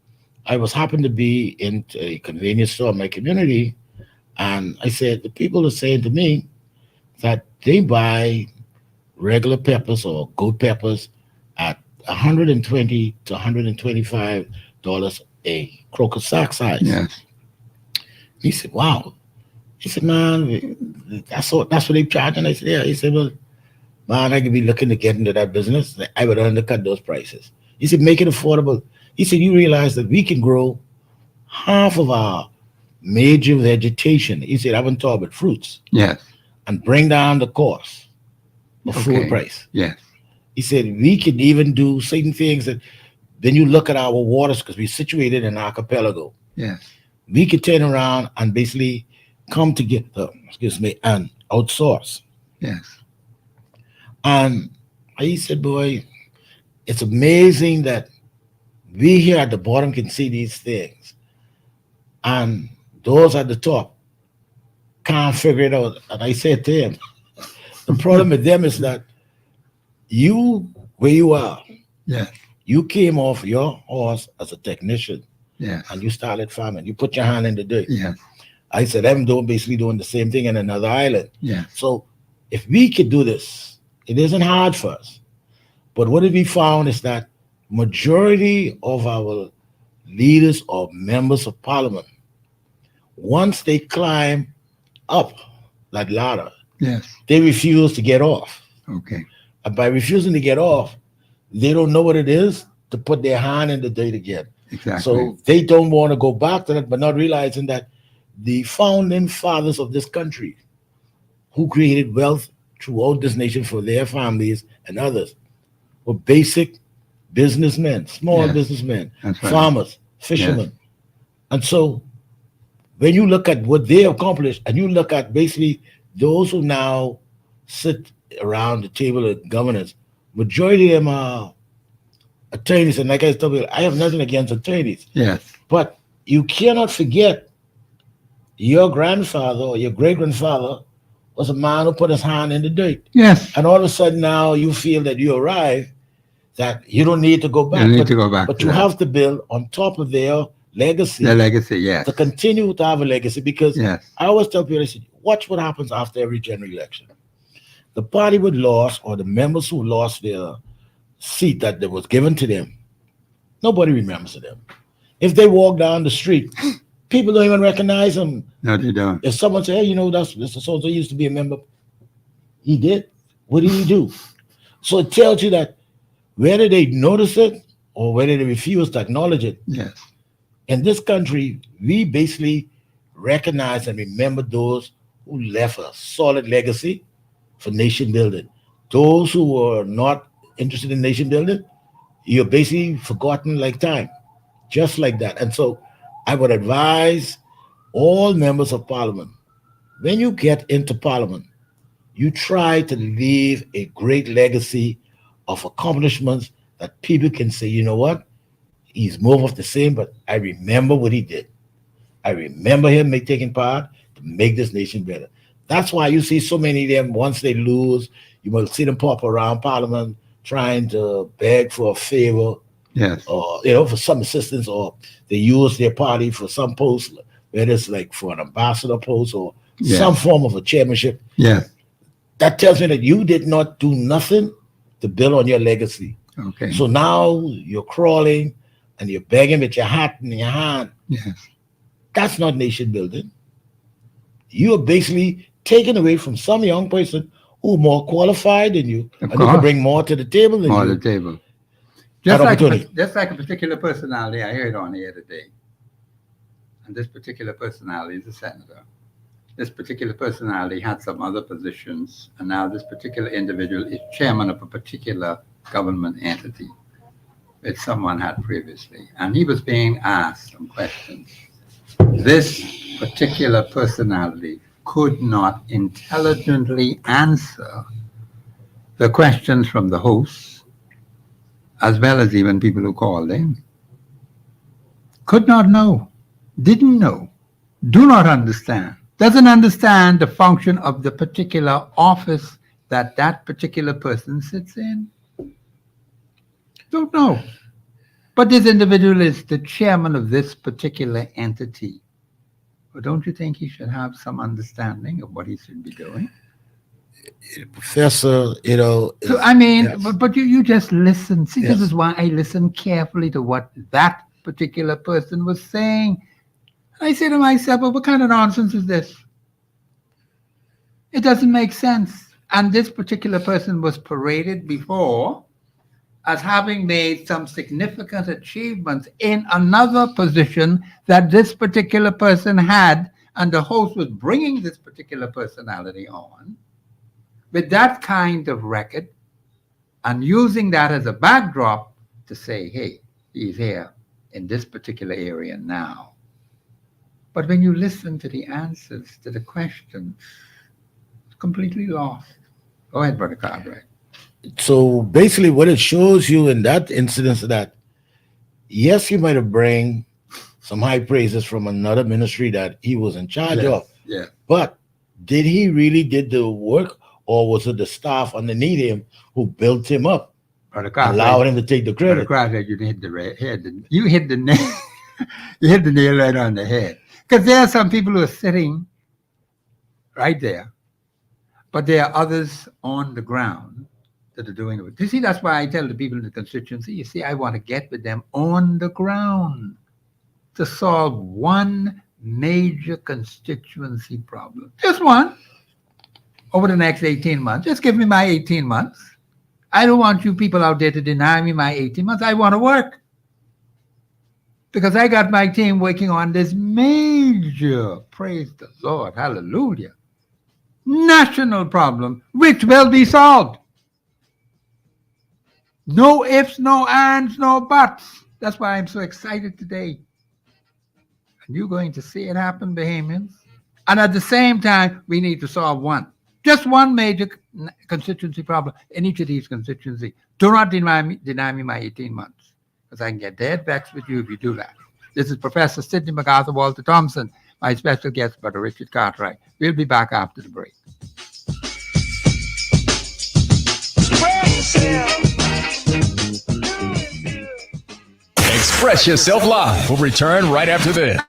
I was happened to be in a convenience store in my community, and I said, the people are saying to me that they buy regular peppers or goat peppers at $120 to $125 a crocus sack size. Yes. He said, wow. He said, man, that's what they charge. And I said, yeah. He said, well, man, I could be looking to get into that business. I would undercut those prices. He said, make it affordable. He said, you realize that we can grow half of our major vegetation. He said, I haven't talked about fruits. Yes. And bring down the cost of food price. Yes. He said we can even do certain things that when you look at our waters, because we're situated in archipelago, Yes. we could turn around and basically come together, excuse me, and outsource. Yes. And he said, boy, it's amazing that we here at the bottom can see these things. And those at the top can't figure it out. And I said to him, the problem with them is that you, where you are, Yes. you came off your horse as a technician Yes. and you started farming. You put your hand in the dirt. Yes. I said, I'm doing basically doing the same thing in another island. Yes. So if we could do this, it isn't hard for us. But what have we found is that majority of our leaders or members of parliament, once they climb up that ladder, Yes. they refuse to get off. Okay. And by refusing to get off, they don't know what it is to put their hand in the dirt again. Exactly. So they don't want to go back to that, but not realizing that the founding fathers of this country who created wealth throughout this nation for their families and others were basic businessmen, small Yes. businessmen, That's right. farmers, fishermen. And so when you look at what they accomplished and you look at basically those who now sit around the table of governance, majority of them are attorneys. And like I told you, I have nothing against attorneys, Yes. but you cannot forget your grandfather or your great grandfather was a man who put his hand in the dirt. Yes. And all of a sudden now you feel that you arrive, that you don't need to go back. You need to go back But to you that. have to build on top of their legacy The legacy. Yes. to continue to have a legacy. Because Yes. I always tell people, I said, watch what happens after every general election. The party would lost or the members who lost their seat that was given to them, nobody remembers them. If they walk down the street, people don't even recognize them. No, they don't. If someone say, hey, you know, that's Mr. So-and-so used to be a member, he did. What did he do? So it tells you that whether they notice it or whether they refuse to acknowledge it, Yes. in this country, we basically recognize and remember those who left a solid legacy for nation building. Those who were not interested in nation building, you're basically forgotten like time, just like that. And so I would advise all members of parliament, when you get into parliament, you try to leave a great legacy of accomplishments that people can say, you know what, he's more of the same, but I remember what he did. I remember him taking part to make this nation better. That's why you see so many of them, once they lose, you will see them pop around parliament trying to beg for a favor Yes. or, you know, for some assistance, or they use their party for some post, whether it's like for an ambassador post or Yes. some form of a chairmanship. Yes. That tells me that you did not do nothing to build on your legacy. Okay. So now you're crawling and you're begging with your hat in your hand. Yes. That's not nation building. You are basically taken away from some young person who more qualified than you Of and who can course. bring more to the table than More you. on the table. That Just opportunity. like a particular personality I heard on here today. And this particular personality is a senator. This particular personality had some other positions, and now this particular individual is chairman of a particular government entity that someone had previously. And he was being asked some questions. This particular personality could not intelligently answer the questions from the hosts, as well as even people who called in. Could not know, didn't know, do not understand, doesn't understand the function of the particular office that that particular person sits in. Don't know. But this individual is the chairman of this particular entity. But don't you think he should have some understanding of what he should be doing? Professor, you know. So, I mean, yes. but you just listen. See, Yes. this is why I listen carefully to what that particular person was saying. I say to myself, well, what kind of nonsense is this? It doesn't make sense. And this particular person was paraded before as having made some significant achievements in another position that this particular person had, and the host was bringing this particular personality on with that kind of record, and using that as a backdrop to say, hey, he's here in this particular area now. But when you listen to the answers to the questions, it's completely lost. Go ahead, Brother Cartwright. So basically, what it shows you in that incident is that yes, he might have bring some high praises from another ministry that he was in charge of, Yeah. but did he really did the work, or was it the staff underneath him who built him up, Brother Cartwright, allowed him to take the Brother credit? Cartwright, you hit the head. You hit the nail. You hit the nail right on the head. Because there are some people who are sitting right there, but there are others on the ground that are doing it. You see, that's why I tell the people in the constituency, you see, I want to get with them on the ground to solve one major constituency problem. Just one over the next 18 months. Just give me my 18 months. I don't want you people out there to deny me my 18 months. I want to work. Because I got my team working on this major, praise the Lord, hallelujah, national problem, which will be solved. No ifs, no ands, no buts. That's why I'm so excited today. And you're going to see it happen, Bahamians. And at the same time, we need to solve just one major constituency problem in each of these constituencies. Do not deny me my 18 months, because I can get dead vexed with you if you do that. This is Professor Sidney MacArthur Walter Thompson, my special guest, Brother Richard Cartwright. We'll be back after the break. Express Yourself Live will return right after this.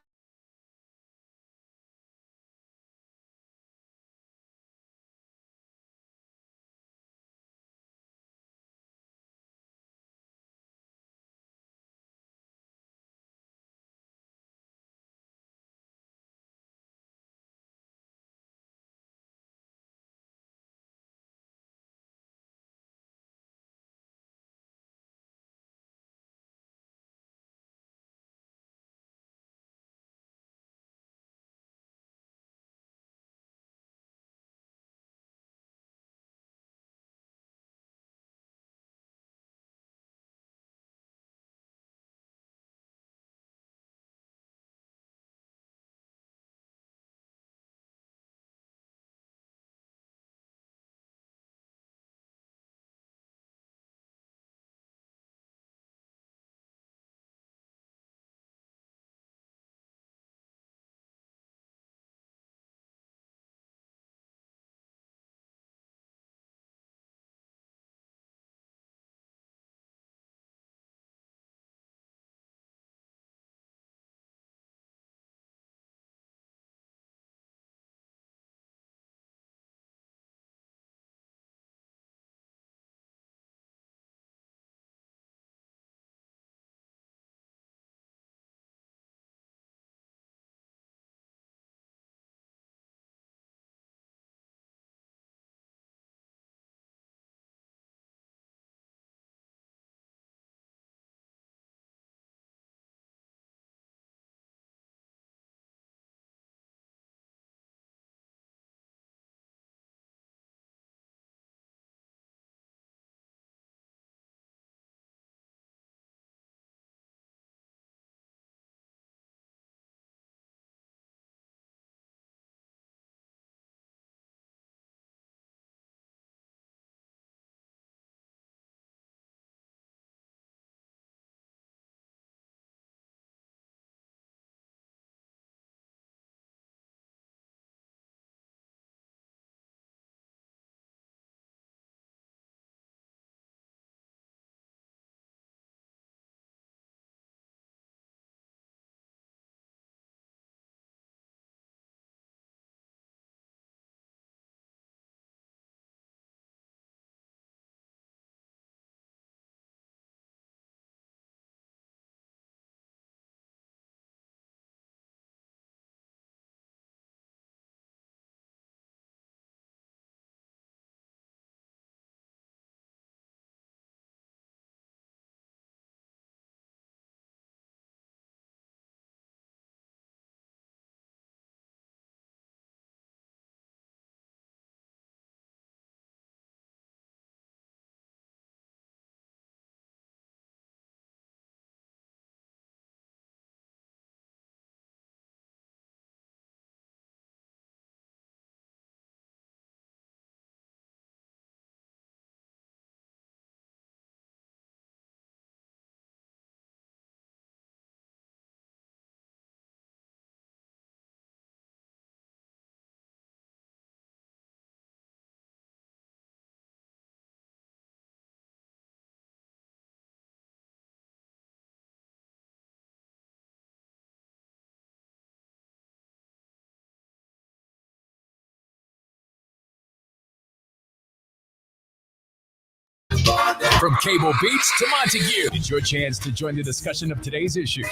From Cable Beach to Montague, it's your chance to join the discussion of today's issue.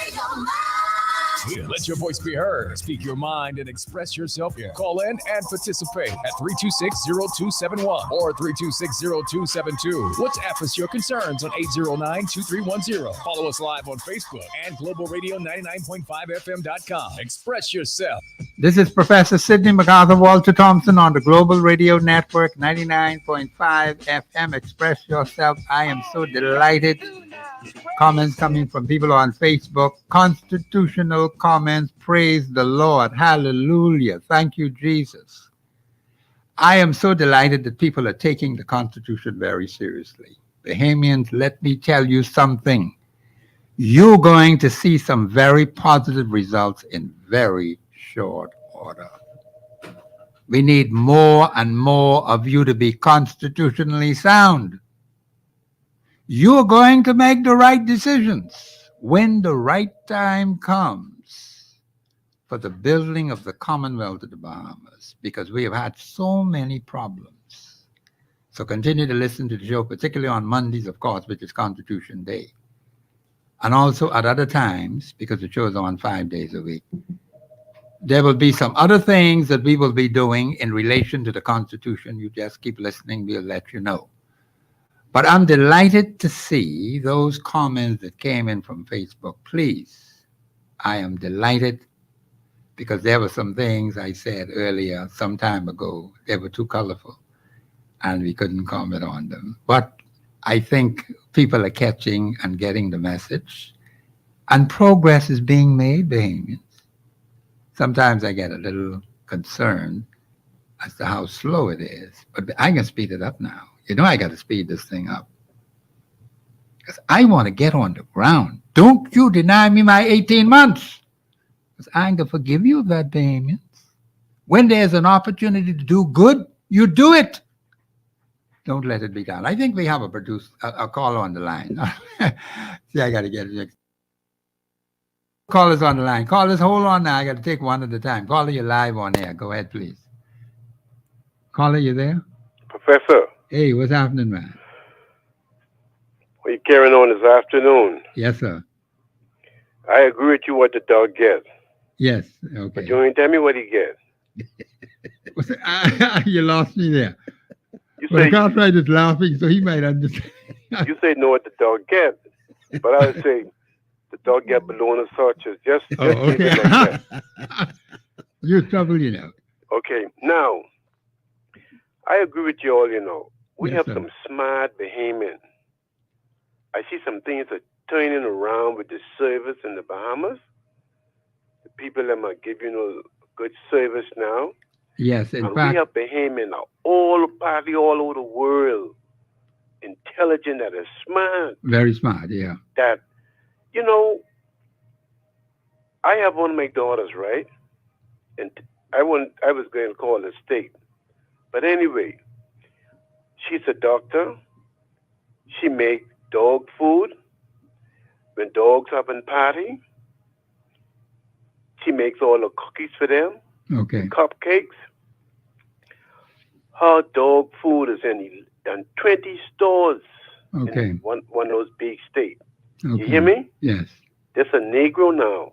Yeah, let your voice be heard. Speak your mind and express yourself. Yeah. Call in and participate at 326-0271 or 326-0272. WhatsApp us your concerns on 809-2310. Follow us live on Facebook and globalradio99.5fm.com. Express yourself. This is Professor Sidney MacArthur Walter Thompson on the Global Radio Network 99.5 FM. Express yourself. I am so delighted. Comments coming from people on Facebook. Constitutional comments. Praise the Lord. Hallelujah. Thank you, Jesus. I am so delighted that people are taking the Constitution very seriously. Bahamians, let me tell you something. You're going to see some very positive results in very short order. We need more and more of you to be constitutionally sound. You're going to make the right decisions when the right time comes for the building of the Commonwealth of the Bahamas, because we have had so many problems. So continue to listen to the show, particularly on Mondays, of course, which is Constitution Day. And also at other times, because the show is on 5 days a week. There will be some other things that we will be doing in relation to the Constitution. You just keep listening, we'll let you know. But I'm delighted to see those comments that came in from Facebook. Please, I am delighted because there were some things I said earlier, some time ago. They were too colorful and we couldn't comment on them. But I think people are catching and getting the message. And progress is being made, Bahamians. Sometimes I get a little concerned as to how slow it is. But I can speed it up now. You know I got to speed this thing up. Because I want to get on the ground. Don't you deny me my 18 months. Because I ain't going to forgive you of that, Bahamians. When there's an opportunity to do good, you do it. Don't let it be done. I think we have a caller on the line. See, I got to get it. Callers on the line. Callers, hold on now. I got to take one at a time. Caller, you're live on air. Go ahead, please. Caller, you there? Professor. Hey, what's happening, man? What are you carrying on this afternoon? Yes, sir. I agree with you what the dog gets. Yes, okay. But you ain't tell me what he gets. You lost me there. You Well, say, the Cartwright is laughing, so he might understand. you say know what the dog gets. But I would say the dog get balloon of sausages. Just Okay. leave it like that. You're trouble, you know. Okay, now, I agree with you all, you know. We Yes, have sir. some smart Bahamians. I see some things are turning around with the service in the Bahamas. The people that might give, good service now. Yes, in And fact. we have Bahamians all over the world, intelligent, that are smart. Very smart, yeah. That, I have one of my daughters, right? And I was going to call the state. But anyway, she's a doctor. She makes dog food. When dogs have a party, she makes all the cookies for them, Okay. cupcakes. Her dog food is in 20 stores Okay. in one of those big states. Okay. You hear me? Yes. There's a Negro now.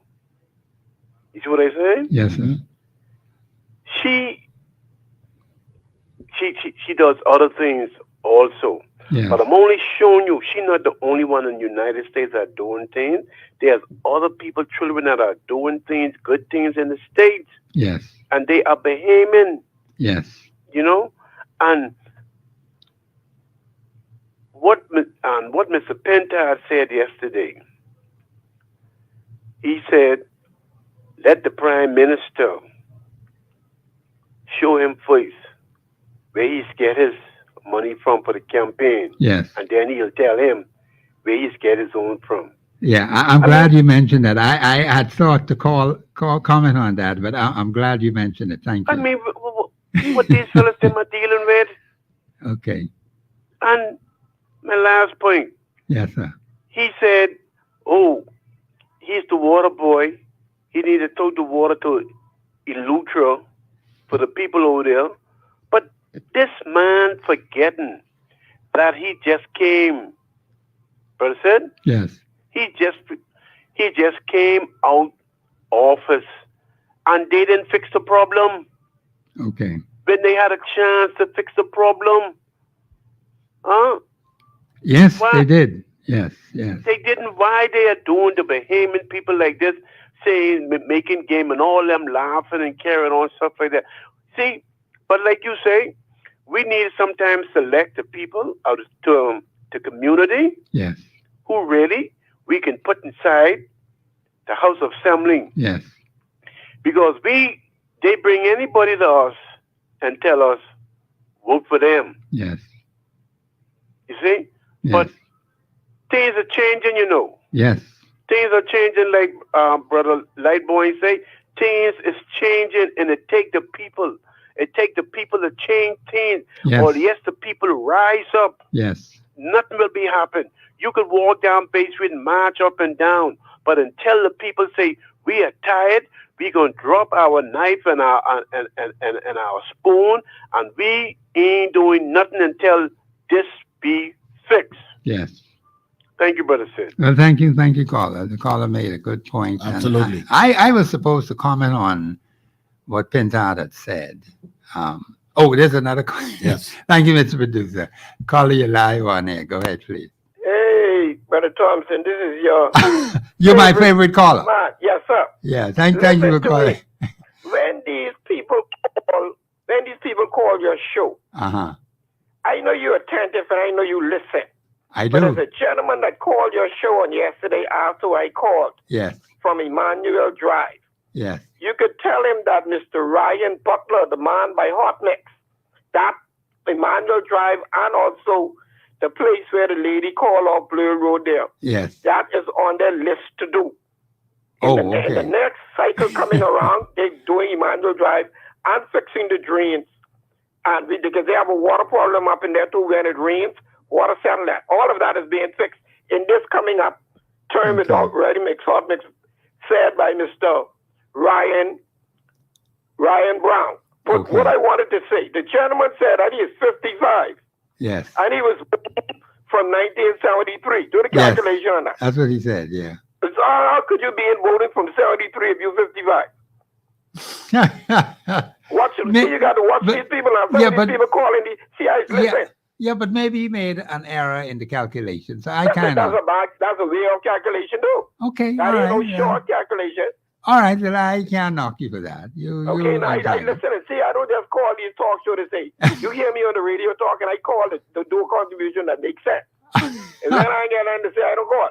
You see what I say? Yes, sir. She does other things also. Yes. But I'm only showing you, she's not the only one in the United States that are doing things. There's other people, children that are doing things, good things in the States. Yes. And they are Bahamian, Yes. And what Mr. Pentard said yesterday, he said, let the Prime Minister show him first where he's get his money from for the campaign. Yes. And then he'll tell him where he's get his own from. Yeah, I'm glad you mentioned that. I had thought to comment on that, but I'm glad you mentioned it. Thank you. I mean, what these fellas them are dealing with. Okay. And my last point, Yes, sir. he said, he's the water boy. He needed to take the water to Elutra for the people over there. But this man forgetting that he just came Brother Sid, Yes. he just came out office and they didn't fix the problem Okay. when they had a chance to fix the problem. Huh? Yes, Why they did. Yes. Yes. they didn't? Why they are doing the Bahamian people like this, saying making game and all them laughing and carrying on stuff like that? See, but like you say, we need sometimes select the people out to the community Yes. who really we can put inside the House of Assembly Yes. because they bring anybody to us and tell us vote for them. Yes. You see, Yes. but things are changing. Yes. Things are changing, like Brother Lightboy say. Things is changing, and it take the people. It take the people to change things, Yes. or yes, the people rise up. Yes. Nothing will be happen. You could walk down Bay Street and march up and down, but until the people say we are tired, we gonna drop our knife and our and our spoon, and we ain't doing nothing until this be fixed. Yes. Thank you, Brother Sid. Well, thank you, caller. The caller made a good point. and Absolutely. I was supposed to comment on what Pintard had said. There's another question. Yes. Thank you, Mr. Producer. Caller, you're live on air. Go ahead, please. Hey, Brother Thompson, this is your You're my favorite caller. man. Yes, sir. Yeah, thank you for Listen to calling. me. When these people call your show, Uh-huh. I know you're attentive and I know you listen. I But as do. a gentleman that called your show on yesterday after I called Yes. from Emmanuel Drive, Yes. you could tell him that Mr. Ryan Butler, the man by Hot Mix, that Emmanuel Drive, and also the place where the lady called off Blue Road there, Yes. that is on their list to do. In Oh, the okay. next cycle coming around, they're doing Emmanuel Drive and fixing the drains. And because they have a water problem up in there too when it rains, water settle that. All of that is being fixed in this coming up term Okay. without ready mix, hot mix, said by Mr. Ryan Brown. But Okay. what I wanted to say, the gentleman said that he is 55 Yes. and he was from 1973. Do the Yes. calculation on that. That's what he said, yeah. So how could you be in voting from 73 if you're 55? Watch it. See, you got to watch these people now. Some of these people calling the CIs. Listen. Yeah, but maybe he made an error in the calculation. So I That's kind of... a way of calculation too. Okay, That all ain't no right. Yeah. short calculation. All right, well, I can't knock you for that. Okay, now I listen and see. I don't just call these talk show to say you hear me on the radio talking. I call it to do a contribution that makes sense. And then I get on to say I don't call.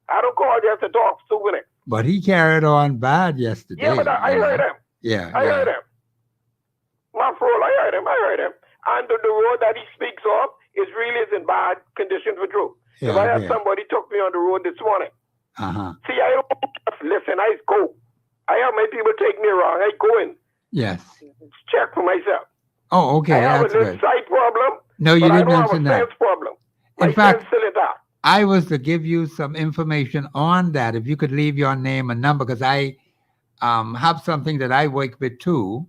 I don't call just to talk stupid. But he carried on bad yesterday. Yeah, but I heard him. Yeah, I heard him. My fool, I heard him. And the road that he speaks of is in bad condition for true. If I had somebody took me on the road this morning. Uh-huh. See, I don't listen. I go. I have my people take me wrong. I go in. Yes. Check for myself. Oh, okay. I have That's a little good. sight problem. No, you but didn't I don't have a mention that. sense problem. In My fact, sense still is that. I was to give you some information on that. If you could leave your name and number, because I have something that I work with too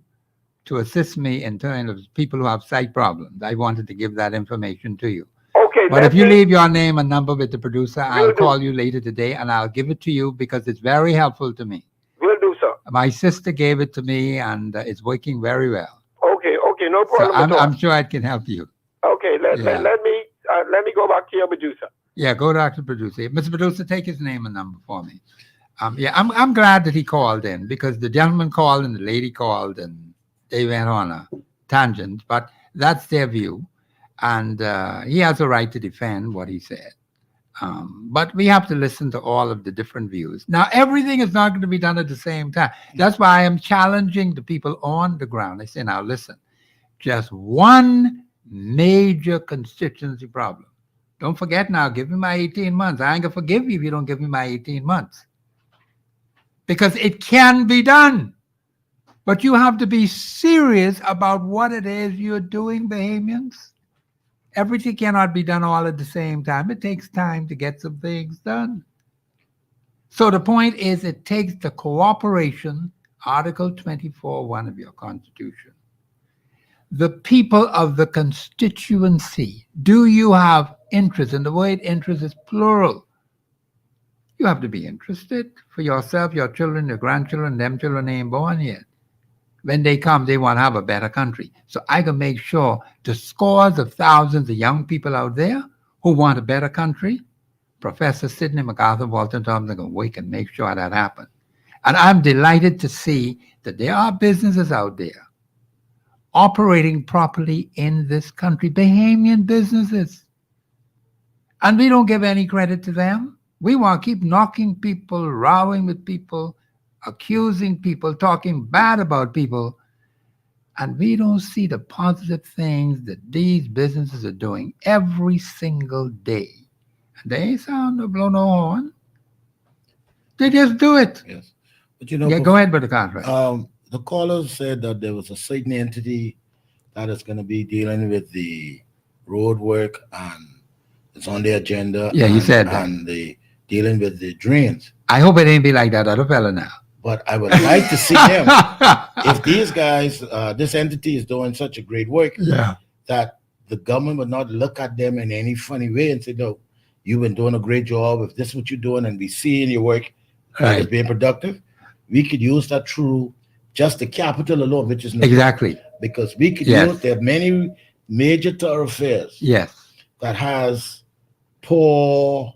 to assist me in terms of people who have sight problems. I wanted to give that information to you. Okay, But if you leave your name and number with the producer, I'll Will do. call you later today and I'll give it to you because it's very helpful to me. Will do, sir. My sister gave it to me and it's working very well. Okay, no So problem at all. I'm sure it can help you. Okay, let me go back to your producer. Yeah, go to the producer. Mr. Producer, take his name and number for me. I'm glad that he called in because the gentleman called and the lady called and they went on a tangent, but that's their view. And he has a right to defend what he said. But we have to listen to all of the different views. Now, everything is not going to be done at the same time. That's why I am challenging the people on the ground. I say, now listen, just one major constituency problem. Don't forget now, give me my 18 months. I ain't going to forgive you if you don't give me my 18 months. Because it can be done. But you have to be serious about what it is you're doing, Bahamians. Everything cannot be done all at the same time. It takes time to get some things done. So the point is it takes the cooperation, Article 24.1 of your Constitution. the people of the constituency. Do you have interest? And the word interest is plural. You have to be interested for yourself, your children, your grandchildren, them children ain't born yet. When they come, they want to have a better country. So I can make sure the scores of thousands of young people out there who want a better country, Professor Sidney MacArthur, Walter Thompson can wake and make sure that happens. And I'm delighted to see that there are businesses out there operating properly in this country, Bahamian businesses. And we don't give any credit to them. We want to keep knocking people, rowing with people, accusing people, talking bad about people. And we don't see the positive things that these businesses are doing every single day. And they ain't sound to blow no horn. They just do it. Yes. But you know, Yeah, go ahead, Brother Cartwright. the caller said that there was a certain entity that is going to be dealing with the road work and it's on the agenda. Yeah, he said that. And the dealing with the drains. I hope it ain't be like that other fella now. But I would like to see him. If these guys, this entity is doing such a great work, Yeah. that the government would not look at them in any funny way and say, no, you've been doing a great job. If this is what you're doing and we see in your work that it's being productive, we could use that through just the capital alone, which is no Exactly. because we could Yes. use, there are many major thoroughfares Yes. that has poor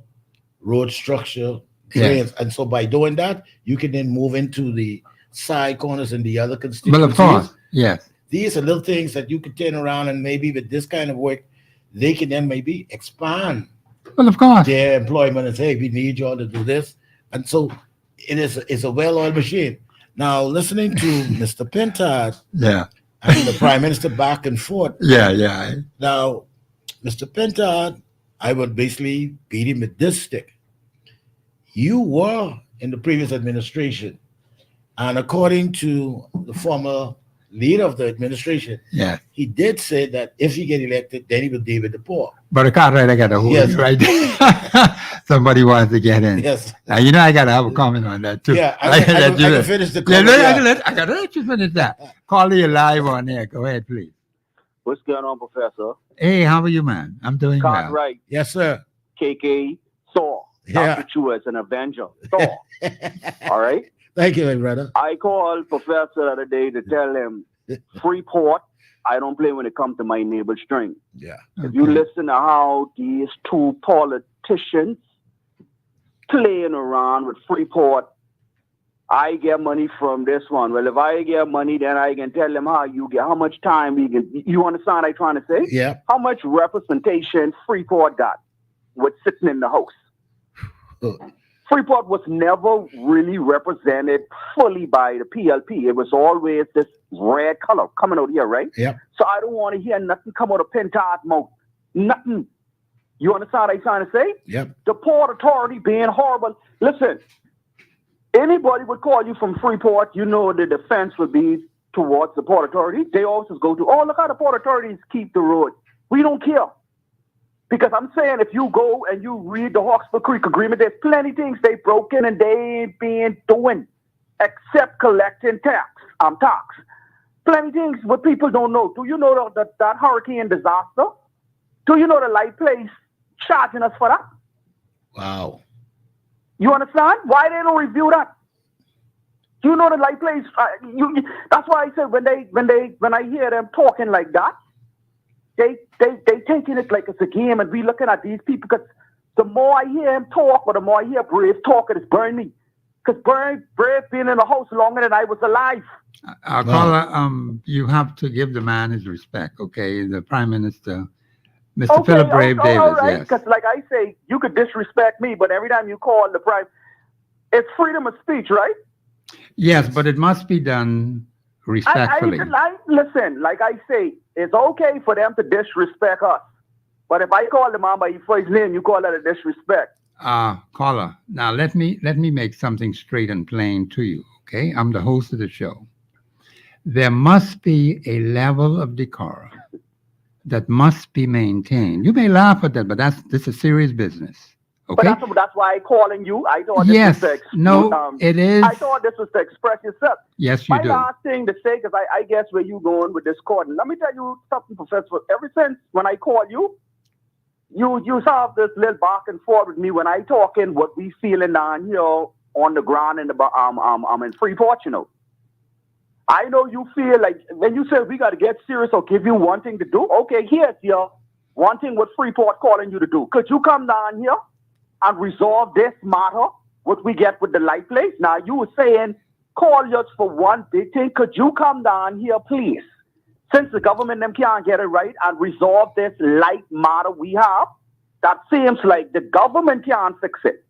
road structure, drains. And so by doing that, you can then move into the side corners and the other Well, constituencies. of course. Yes. These are little things that you could turn around and maybe with this kind of work, they can then maybe expand Well, of course. their employment and say, we need y'all to do this. And so it's a well-oiled machine. Now, listening to Mr. Pintard Yeah. and the Prime Minister back and forth. Yeah. Yeah. Now, Mr. Pintard, I would basically beat him with this stick. You were in the previous administration, and according to the former leader of the administration, Yeah. he did say that if he get elected, then he will deal with the poor. Brother Cartwright, I got to hold Yes. it right. Somebody wants to get in. Yes. Now, you know, I got to have a comment on that, too. Yeah, I can let you I in. can finish the Yeah, comment. no, Yeah. I got to let you finish that. Call you live on there. Go ahead, please. What's going on, Professor? Hey, how are you, man? I'm doing well. Cartwright, Yes, sir. KK, Thor. Yeah. Dr. Chu as an Avenger. Thor. All right? Thank you, my brother. I called Professor the other day to tell him, Freeport, I don't play when it comes to my neighbor string. Yeah. If you listen to how these two politicians playing around with Freeport, I get money from this one. Well, if I get money, then I can tell them how you get, how much time we can. You understand what I'm trying to say? Yeah. How much representation Freeport got with sitting in the house? Freeport was never really represented fully by the PLP. It was always this red color coming out here, right? Yep. So I don't want to hear nothing come out of Pintard's mouth. Nothing. You understand what I'm trying to say? Yep. The Port Authority being horrible. Listen, anybody would call you from Freeport, you know the defense would be towards the Port Authority. They always go to, oh, look how the Port Authorities keep the road. We don't care. Because I'm saying if you go and you read the Hawksbill Creek Agreement, there's plenty things they broken and they ain't been doing except collecting tax. Plenty things what people don't know. Do you know that hurricane disaster? Do you know the light place charging us for that? Wow. You understand? Why they don't review that? You know the light place. That's why I said when I hear them talking like that, they taking it like it's a game, and we looking at these people. Because the more I hear him talk, or the more I hear Brave talk, it's burn me. Because Brave been in the house longer than I was alive. Caller, you have to give the man his respect, okay? The Prime Minister, Mr. Philip Brave Davis, all right. yes. Because like I say, you could disrespect me, but every time you call the Prime, it's freedom of speech, right? Yes, but it must be done respectfully. Listen, like I say, it's okay for them to disrespect us. But if I call the man by his first name, you call that a disrespect. Caller, now let me make something straight and plain to you, okay? I'm the host of the show. There must be a level of decorum that must be maintained. You may laugh at that, but this is serious business, But Okay? that's why I calling you. I thought Yes. this was No, it is. I thought this was to express yourself. Yes, you My do. last thing to say, because I guess where you going with this court. And let me tell you something, Professor. Ever since when I called you, you have this little back and forth with me when I talking what we feeling down here on the ground in the in Freeport, you know. I know you feel like when you say we got to get serious or give you one thing to do. Okay, here's your one thing what Freeport calling you to do. Could you come down here and resolve this matter? What we get with the light place? Now you were saying call just for one big thing. Could you come down here, please? Since the government them can't get it right and resolve this light matter we have, that seems like the government can't fix it.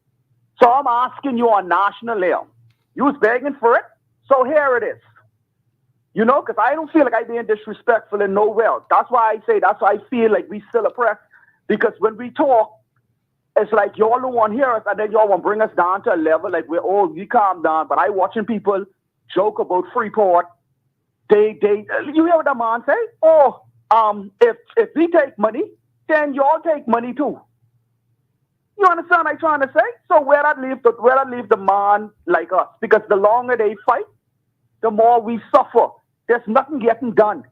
So I'm asking you on national level. You was begging for it, so here it is. You know, because I don't feel like I'm being disrespectful in no way. That's why I feel like we still oppressed. Because when we talk, it's like y'all don't want to hear us, and then y'all want to bring us down to a level like we calm down. But I watching people joke about Freeport. You hear what the man say? Oh, if we take money, then y'all take money too. You understand what I'm trying to say? So where I leave the man like us? Because the longer they fight, the more we suffer. There's nothing getting done.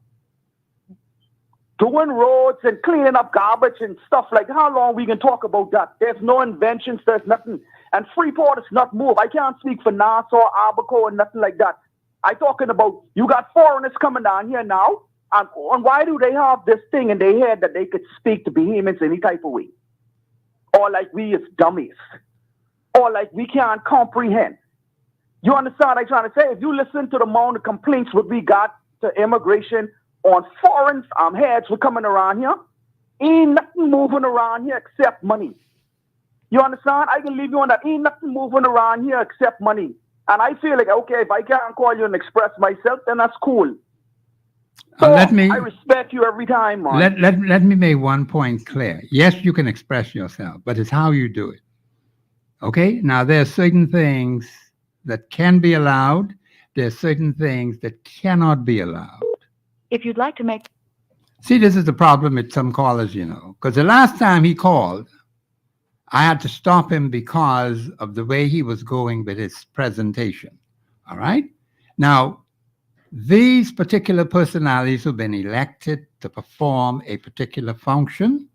Doing roads and cleaning up garbage and stuff like how long we can talk about that? There's no inventions, there's nothing. And Freeport is not moved. I can't speak for Nassau, Abaco, and nothing like that. I'm talking about you got foreigners coming down here now, and why do they have this thing in their head that they could speak to Bahamians any type of way? Or like we as dummies. Or like we can't comprehend. You understand what I'm trying to say? If you listen to the amount of complaints what we got to immigration on foreign heads were coming around here, ain't nothing moving around here except money. You understand? I can leave you on that. Ain't nothing moving around here except money. And I feel like, okay, if I can't call you and express myself, then that's cool. So I respect you every time, man. Let me make one point clear. Yes, you can express yourself, but it's how you do it. Okay? Now, there are certain things that can be allowed. There are certain things that cannot be allowed. If you'd like to make... See, this is the problem with some callers, you know, because the last time he called, I had to stop him because of the way he was going with his presentation. All right? Now, these particular personalities who've been elected to perform a particular function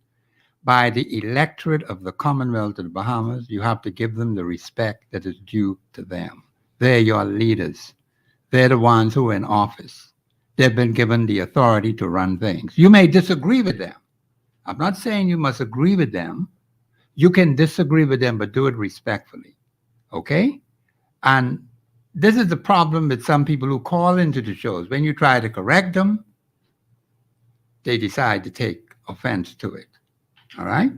by the electorate of the Commonwealth of the Bahamas, you have to give them the respect that is due to them. They're your leaders. They're the ones who are in office. They've been given the authority to run things. You may disagree with them. I'm not saying you must agree with them. You can disagree with them, but do it respectfully. Okay? And this is the problem with some people who call into the shows. When you try to correct them, they decide to take offense to it. All right?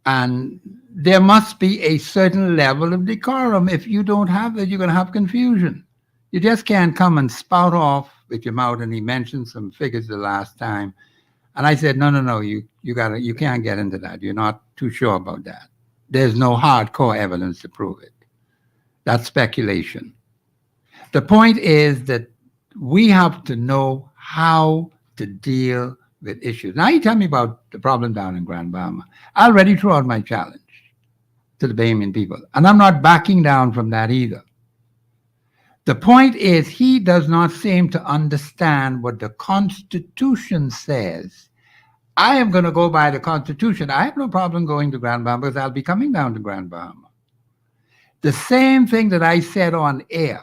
And there must be a certain level of decorum. If you don't have that, you're going to have confusion. You just can't come and spout off with your mouth. And he mentioned some figures the last time. And I said, no, you can't get into that. You're not too sure about that. There's no hardcore evidence to prove it. That's speculation. The point is that we have to know how to deal with issues. Now you tell me about the problem down in Grand Bahama. I already threw out my challenge to the Bahamian people, and I'm not backing down from that either. The point is he does not seem to understand what the Constitution says. I am going to go by the Constitution. I have no problem going to Grand Bahama because I'll be coming down to Grand Bahama. The same thing that I said on air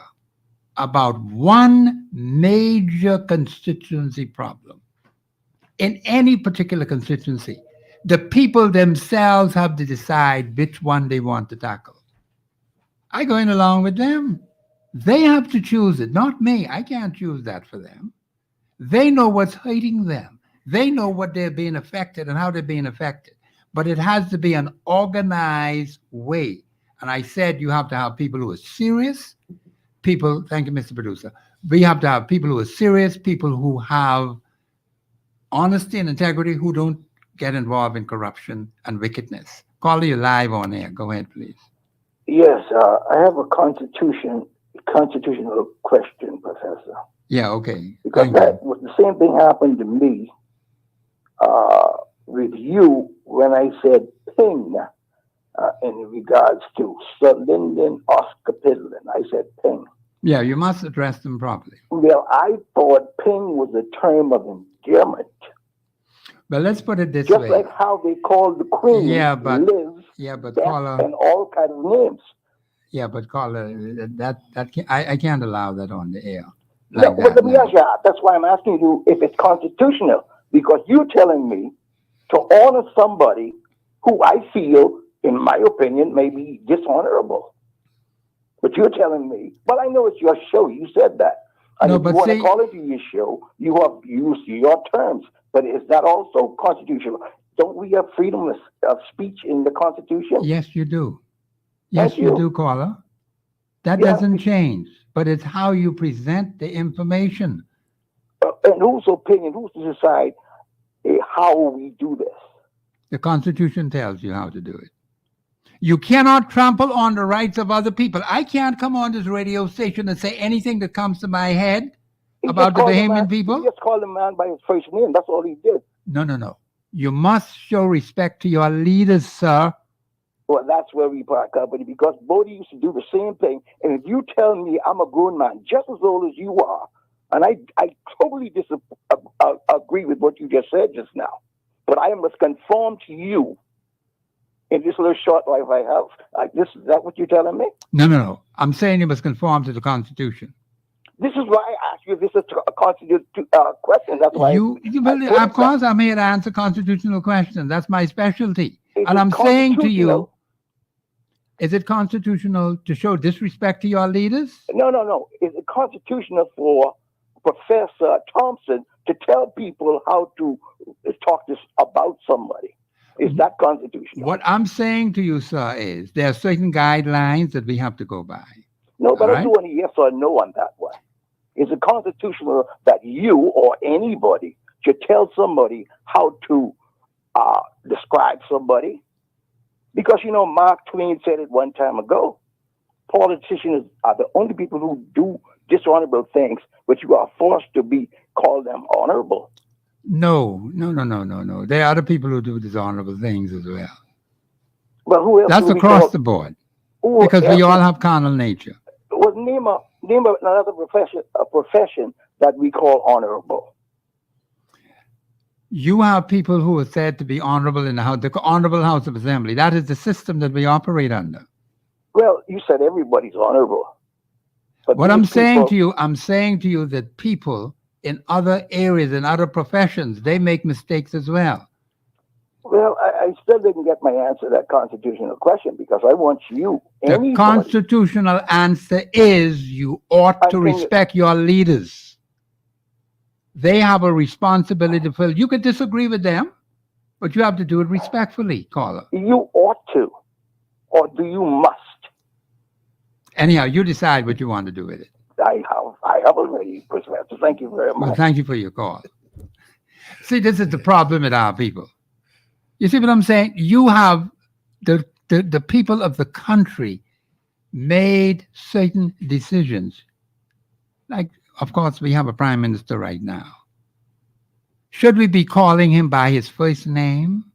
about one major constituency problem. In any particular constituency, the people themselves have to decide which one they want to tackle. I'm going along with them. They have to choose it, not me. I can't choose that for them. They know what's hurting them. They know what they're being affected and how they're being affected. But it has to be an organized way. And I said you have to have people who are serious. People, thank you, Mr. Producer. We have to have people who are serious, people who have honesty and integrity, who don't get involved in corruption and wickedness. Call you live on air. Go ahead, please. Yes, I have a constitutional question, Professor. Yeah, okay. Because the same thing happened to me with you when I said ping in regards to Sir Lyndon Oscar Pidlin. I said Ping. Yeah, you must address them properly. Well, I thought Ping was a term of endearment. But let's put it this Just way. like how they call the Queen Liz, Beth, caller, and all kinds of names. yeah, but caller, I can't allow that on the air. No, but let me ask you, that's why I'm asking you if it's constitutional, because you're telling me to honor somebody who I feel, in my opinion, may be dishonorable. But you're telling me, well, I know it's your show. You said that. And No, if you but want to see- call it your show, you have used your terms. But is that also constitutional? Don't we have freedom of speech in the Constitution? Yes, you do. Yes, Thank you you. do, caller. That Yeah. doesn't change, but it's how you present the information. And whose opinion, who's to decide how we do this? The Constitution tells you how to do it. You cannot trample on the rights of other people. I can't come on this radio station and say anything that comes to my head He about just the called Bahamian man- people. He just called the man by his first name. That's all he did. No. You must show respect to your leaders, sir. Well, that's where we part company, because both used to do the same thing. And if you tell me I'm a grown man, just as old as you are, and I totally agree with what you just said just now, but I must conform to you in this little short life I have. Is that what you're telling me? No. I'm saying you must conform to the Constitution. This is why I asked you if this is a constitutional question. That's why Of course, I'm here to answer constitutional questions. That's my specialty. Is And it I'm saying to you, constitutional? is it constitutional to show disrespect to your leaders? No. Is it constitutional for Professor Thompson to tell people how to talk this about somebody? Is that constitutional? What I'm saying to you, sir, is there are certain guidelines that we have to go by. No, but All I don't want a yes or no on that one. Is it constitutional that you or anybody should tell somebody how to describe somebody? Because, Mark Twain said it one time ago, politicians are the only people who do dishonorable things, but you are forced to call them honorable. No. There are other people who do dishonorable things as well. Well, who else? That's do we across call- the board. who Because we else- all have carnal nature. Well, name another profession that we call honorable. You have people who are said to be honorable in the Honorable House of Assembly. That is the system that we operate under. Well, you said everybody's honorable. But What these I'm saying people- to you that people in other areas, in other professions, they make mistakes as well. Well, I still didn't get my answer to that constitutional question, because I want you, The anybody. constitutional answer is you ought to I think- respect your leaders. They have a responsibility to fill. You could disagree with them, but you have to do it respectfully, caller. You ought to, or do you must? Anyhow, you decide what you want to do with it. I have already, Professor. Thank you very Well, much. thank you for your call. See, this is the problem with our people. You see what I'm saying? You have the people of the country made certain decisions. Like, of course, we have a prime minister right now. Should we be calling him by his first name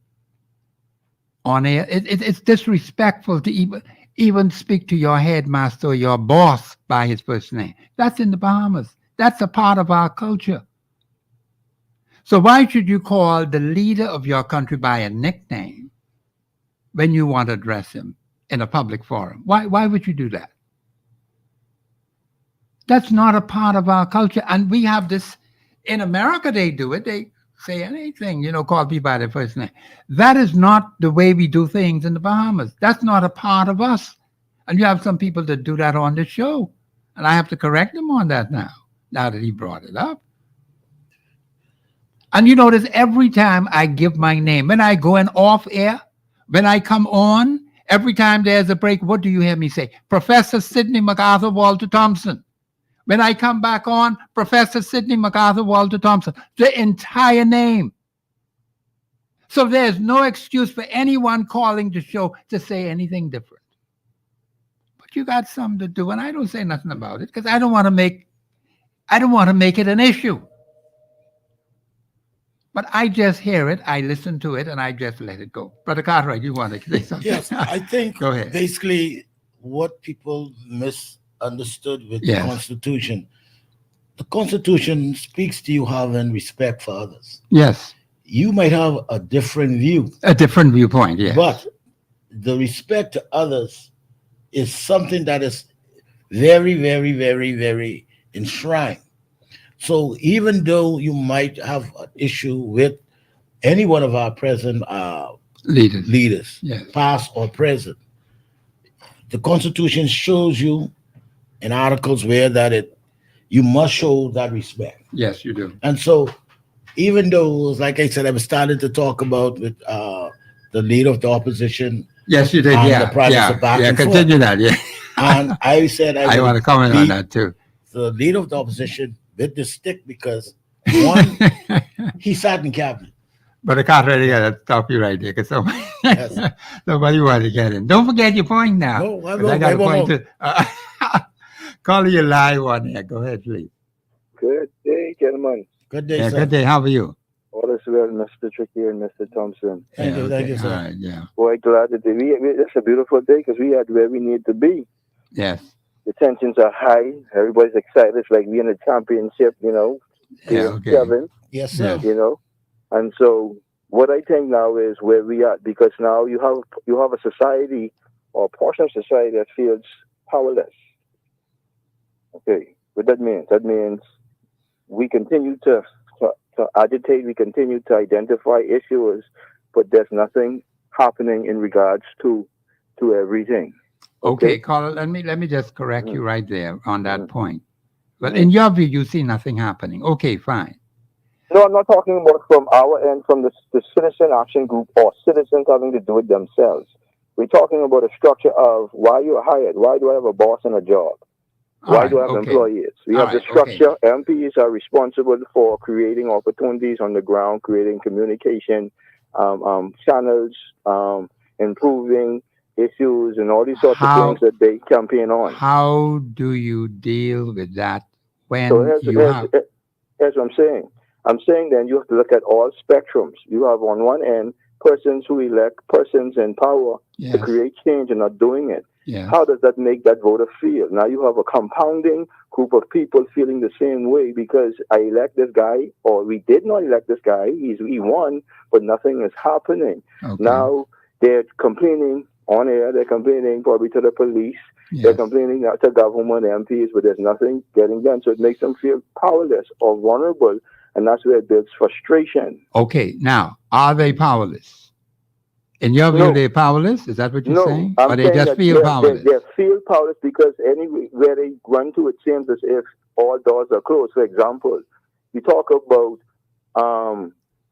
on air? It's disrespectful to even speak to your headmaster or your boss by his first name. That's in the Bahamas. That's a part of our culture. So why should you call the leader of your country by a nickname when you want to address him in a public forum? Why would you do that? That's not a part of our culture. And we have this, in America, they do it. They say anything, call people by their first name. That is not the way we do things in the Bahamas. That's not a part of us. And you have some people that do that on the show. And I have to correct them on that now that he brought it up. And you notice every time I give my name, when I go in off air, when I come on, every time there's a break, what do you hear me say? Professor Sidney MacArthur Walter Thompson. When I come back on, Professor Sidney MacArthur Walter Thompson, the entire name. So there's no excuse for anyone calling the show to say anything different. But you got something to do, and I don't say nothing about it because I don't want to make it an issue. But I just hear it, I listen to it, and I just let it go. Brother Cartwright, you want to say something? Yes, I think Go ahead. basically what people misunderstood with the Yes. Constitution. The Constitution speaks to you having respect for others. Yes. You might have a different view, A different viewpoint, yes. but the respect to others is something that is very, very, very, very enshrined. So even though you might have an issue with any one of our present leaders. leaders, Yes. past or present, the Constitution shows you in articles where that you must show that respect. Yes, you do. And so even though, like I said, I was starting to talk about with the leader of the opposition Yes, you did. and Yeah. the process Yeah. of back Yeah. and Continue forth. that. Yeah. And I said I want to comment on that too. the leader of the opposition with the stick because one, he sat in cabinet. But I can't really stop you right there because somebody, Yes. somebody wanted to get in. Don't forget your point now. No, I 'cause won't. I got I a point won't. to call you live on there. Go ahead, please. Good day, gentlemen. Good day, Yeah, sir. good day. How are you? All is well, Mr. Tricky and Mr. Thompson. Thank you, okay. sir. All right, yeah. Boy, glad that it's a beautiful day because we are where we need to be. Yes. The tensions are high. Everybody's excited. It's like we in a championship, Yeah, Game okay. 7, Yes, sir. Yeah. And so what I think now is where we are because now you have a society or a portion of society that feels powerless. Okay, what that means? That means we continue to agitate, we continue to identify issues, but there's nothing happening in regards to everything. Okay, Carl, let me just correct Mhm. you right there on that Mhm. point. But Mhm. in your view, you see nothing happening. Okay, fine. No, I'm not talking about from our end, from the citizen action group or citizens having to do it themselves. We're talking about a structure of why you're hired. Why do I have a boss and a job? All Why right, do I have okay. employees? We All have the right, okay. structure. MPs are responsible for creating opportunities on the ground, creating communication channels, improving issues, and all these sorts of How- things that they campaign on. How do you deal with that when So here's, you here's, have? here's what I'm saying. I'm saying then you have to look at all spectrums. You have on one end persons who elect persons in power to Yes, create change and not doing it. yes, How does that make that voter feel? Now you have a compounding group of people feeling the same way because I elect this guy or we did not elect this guy. He won, but nothing is happening. okay. Now they're complaining on air. They're complaining probably to the police. They're Yes, complaining to government MPs, but there's nothing getting done. So it makes them feel powerless or vulnerable. And that's where it builds frustration. okay. Now, are they powerless? In your view, No. they're powerless? Is that what you're No, saying? I'm Or they saying just that feel powerless? they feel powerless because anywhere they run to, it seems as if all doors are closed. For example, you talk about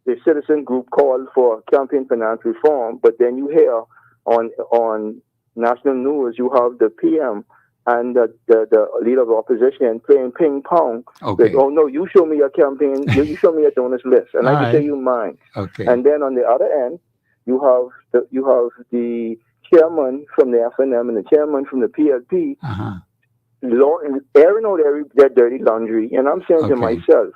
the citizen group called for campaign finance reform, but then you hear on national news you have the PM and the leader of opposition playing ping pong. Okay. Like, oh no, you show me your campaign, you show me your donors list, and I All can show right. you mine. Okay. And then on the other end, you have the chairman from the FNM and the chairman from the PLP Uh-huh. airing out their dirty laundry. And I'm saying to Okay. myself,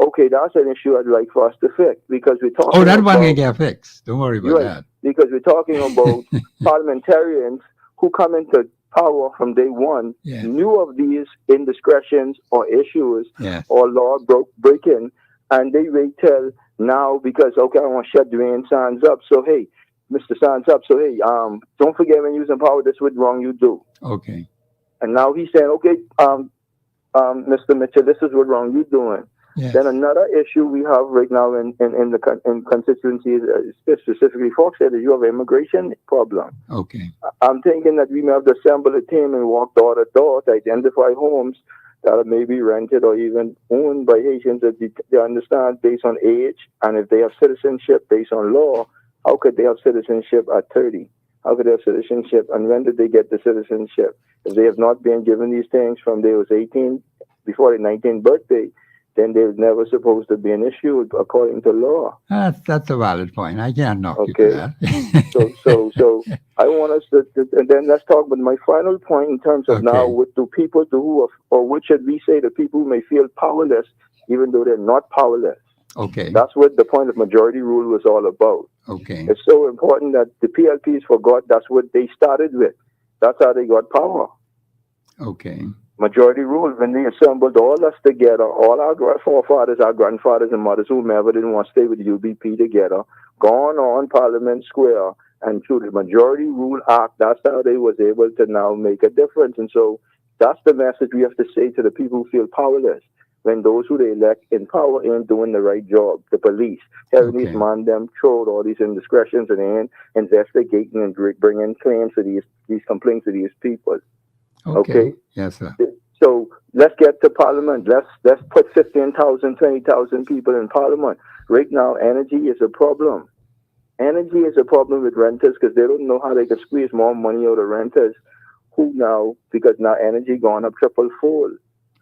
okay, that's an issue I'd like for us to fix because we're talking Oh, that about, one can get fixed. Don't worry about Right. that. because we're talking about parliamentarians who come into power from day one, Yeah. knew of these indiscretions or issues Yes. or law breaking, and they wait till now because okay, I want to shut Dwayne Sands up. So hey, Mr. Sands up. So hey, don't forget when using power, this is wrong you do. Okay. And now he's saying, okay, Mr. Mitchell, this is what wrong you doing. Yes. Then another issue we have right now in constituencies, specifically Fox said, is you have an immigration problem. Okay. I'm thinking that we may have to assemble a team and walk door to door to identify homes that are maybe rented or even owned by Haitians that they understand based on age, and if they have citizenship based on law, how could they have citizenship at 30? How could they have citizenship, and when did they get the citizenship? If they have not been given these things from they was 18, before their 19th birthday, then they're never supposed to be an issue according to law. That's a valid point. I can't knock you Okay. for that. So I want us to, and then let's talk about my final point in terms of now, Okay. what do people do, or what should we say to people who may feel powerless, even though they're not powerless? Okay. That's what the point of majority rule was all about. Okay. It's so important that the PLPs forgot that's what they started with. That's how they got power. Okay. Majority rule, when they assembled all us together, all our forefathers, our grandfathers and mothers, whomever didn't want to stay with the UBP together, gone on Parliament Square, and through the Majority Rule Act, that's how they was able to now make a difference. And so that's the message we have to say to the people who feel powerless. When those who they elect in power ain't doing the right job, the police, having these man them throw all these indiscretions and ain't investigating and bringing claims to these complaints to these people. Okay. Yes, sir. So let's get to Parliament. Let's put 15,000, 20,000 people in Parliament. Right now, energy is a problem. Energy is a problem with renters because they don't know how they can squeeze more money out of renters. Who now? Because now energy gone up triple fold.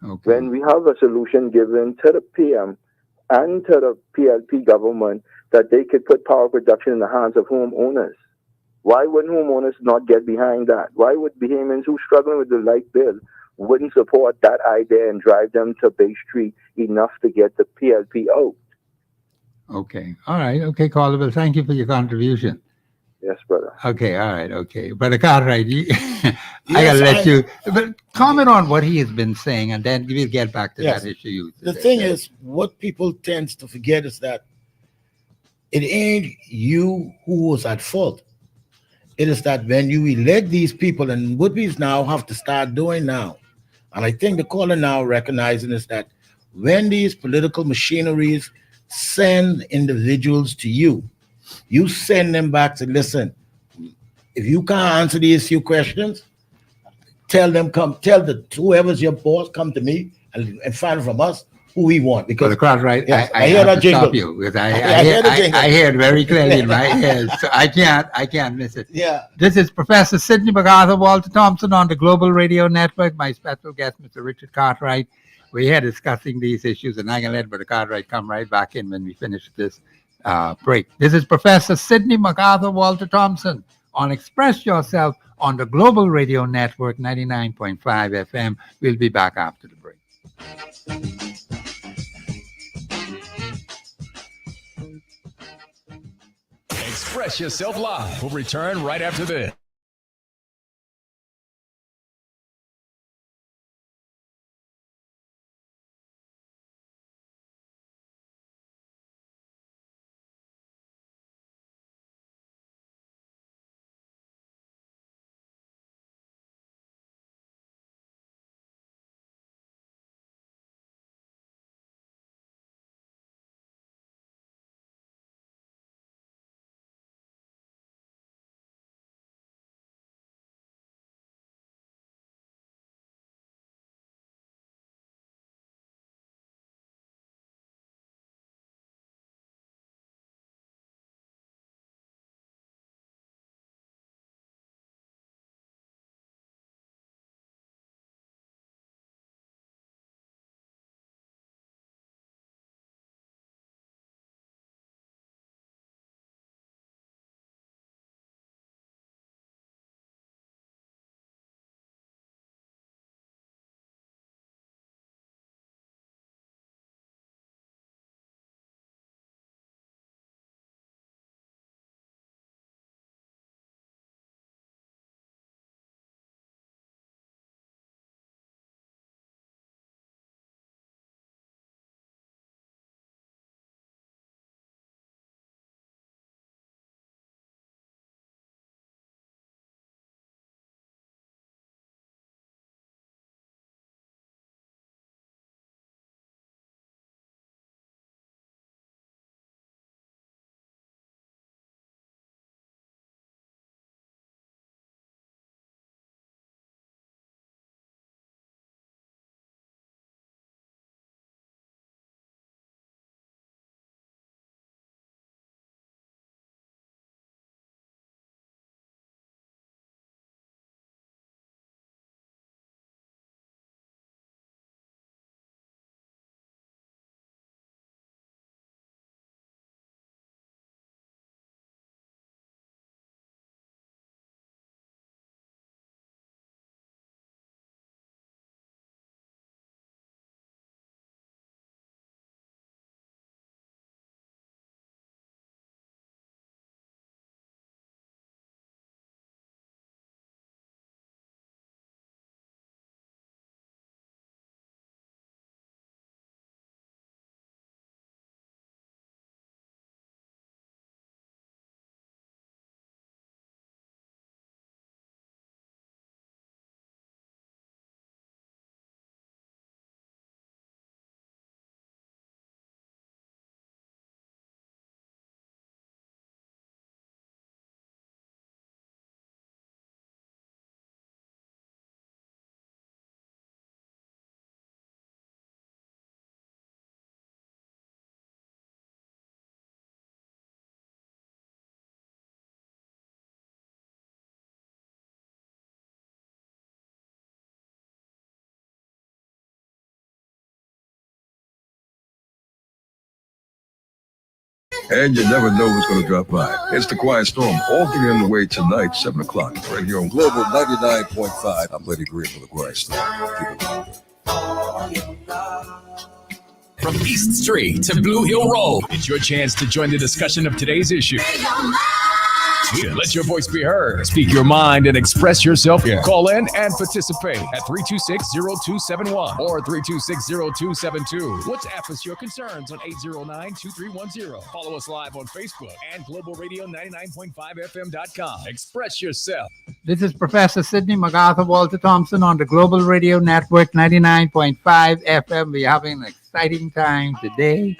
Okay. When we have a solution given to the PM and to the PLP government that they could put power production in the hands of homeowners. Why wouldn't homeowners not get behind that? Why would Bahamians who struggling with the light bill wouldn't support that idea and drive them to Bay Street enough to get the PLP out? Okay. All right. Okay, Calderville. Thank you for your contribution. Yes, brother. Okay. All right. Okay. Brother Cartwright, I Yes, gotta let you but comment on what he has been saying, and then we'll get back to Yes. that issue. The thing is, what people tends to forget is that it ain't you who was at fault. It is that when you elect these people, and what we now have to start doing now, and I think the caller now recognizing is that when these political machineries send individuals to you, you send them back to listen. If you can't answer these few questions, tell the whoever's your boss, come to me and find from us who we want. Because Brother Cartwright, yes, I hear have that to jingle. stop you because I hear the jingle. I hear it very clearly in my ears, so I can't miss it. Yeah. This is Professor Sidney MacArthur, Walter Thompson on the Global Radio Network. My special guest, Mr. Richard Cartwright. We're here discussing these issues, and I'm going to let Brother Cartwright come right back in when we finish this break. This is Professor Sidney MacArthur, Walter Thompson on Express Yourself on the Global Radio Network, 99.5 FM. We'll be back after the break. Express Yourself Live will return right after this. And you never know who's going to drop by. It's the Quiet Storm, all getting underway tonight, 7 o'clock, right here on Global 99.5. I'm Letty Green for the Quiet Storm. From East Street to Blue Hill Road, it's your chance to join the discussion of today's issue. Let your voice be heard. Speak your mind and express yourself. Call in and participate at 326-0271 or 326-0272. WhatsApp us your concerns on 809-2310. Follow us live on Facebook and globalradio99.5fm.com. Express yourself. This is Professor Sidney MacArthur Walter Thompson on the Global Radio Network 99.5 FM. We're having an exciting time today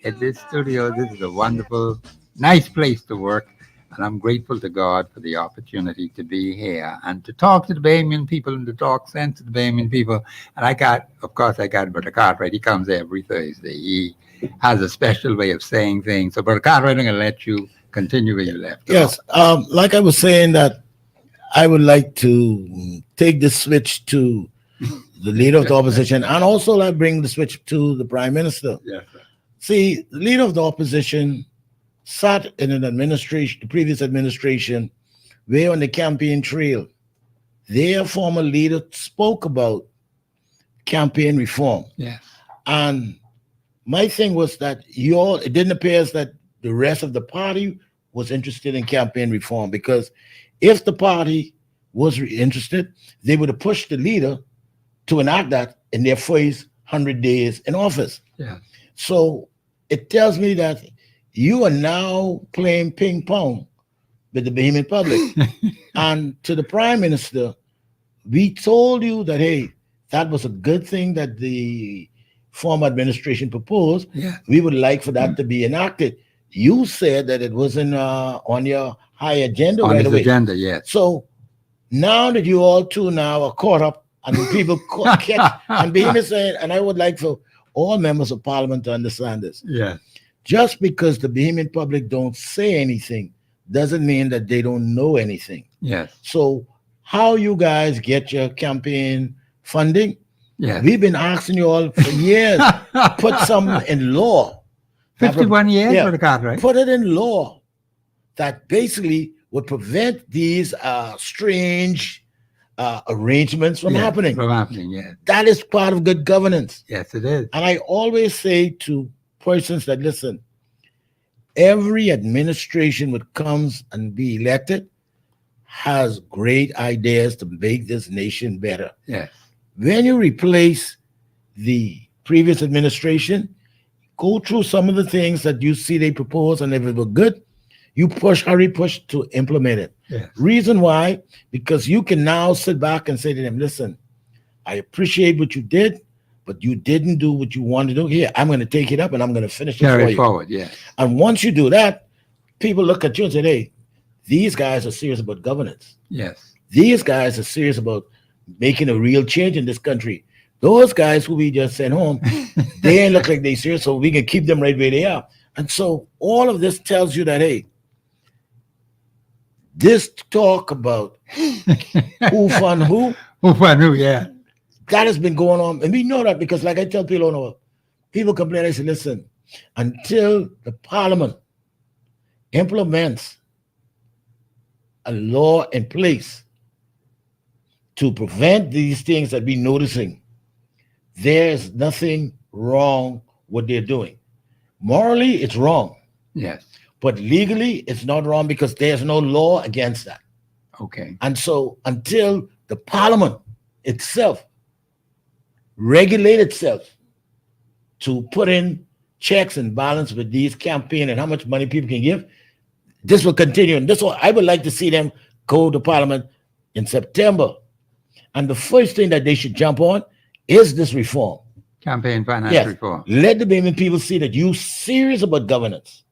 at this studio. This is a wonderful, nice place to work. And I'm grateful to God for the opportunity to be here and to talk to the Bahamian people and to talk sense to the Bahamian people. And I got Brother Cartwright. He comes every Thursday. He has a special way of saying things. So, Brother Cartwright, I'm going to let you continue where you left off. Yes, like I was saying that I would like to take the switch to the leader of the opposition and also like bring the switch to the Prime Minister. Yes, sir. See, the leader of the opposition sat in an administration, the previous administration, where on the campaign trail, their former leader spoke about campaign reform. Yes. And my thing was that it didn't appear that the rest of the party was interested in campaign reform, because if the party was interested, they would have pushed the leader to enact that in their first 100 days in office. Yeah. So it tells me that you are now playing ping pong with the Bahamian public. And to the Prime Minister, we told you that, hey, that was a good thing that the former administration proposed. Yeah. We would like for that to be enacted. You said that it wasn't on your high agenda on right his away. agenda, yes. So now that you all two now are caught up and people catch, and Bahamian saying, and I would like for all members of Parliament to understand this. Yeah. Just because the Bahamian public don't say anything doesn't mean that they don't know anything. Yes. So how you guys get your campaign funding? Yes. We've been asking you all for years, put some in law. 51 years for the card, right? Put it in law that basically would prevent these strange arrangements from happening. From happening, yes. That is part of good governance. Yes, it is. And I always say to persons that listen, every administration that comes and be elected has great ideas to make this nation better. Yes. When you replace the previous administration, go through some of the things that you see they propose, and if it were good, you hurry push to implement it. Yes. Reason why? Because you can now sit back and say to them, listen, I appreciate what you did, but you didn't do what you wanted to do. Here, I'm going to take it up and I'm going to finish it Carry for it you. forward, yes. And once you do that, people look at you and say, hey, these guys are serious about governance. Yes. These guys are serious about making a real change in this country. Those guys who we just sent home, they ain't look like they serious, so we can keep them right where they are. And so all of this tells you that, hey, this talk about who fund who, yeah, that has been going on. And we know that because, like I tell people complain, I say, listen, until the parliament implements a law in place to prevent these things that we're noticing, there's nothing wrong what they're doing. Morally, it's wrong. Yes. But legally, it's not wrong because there's no law against that. Okay. And so until the parliament itself regulate itself to put in checks and balance with these campaign and how much money people can give, this will continue. And this I would like to see them go to parliament in September. And the first thing that they should jump on is this reform. Campaign finance reform. Let the Bahamian people see that you're serious about governance,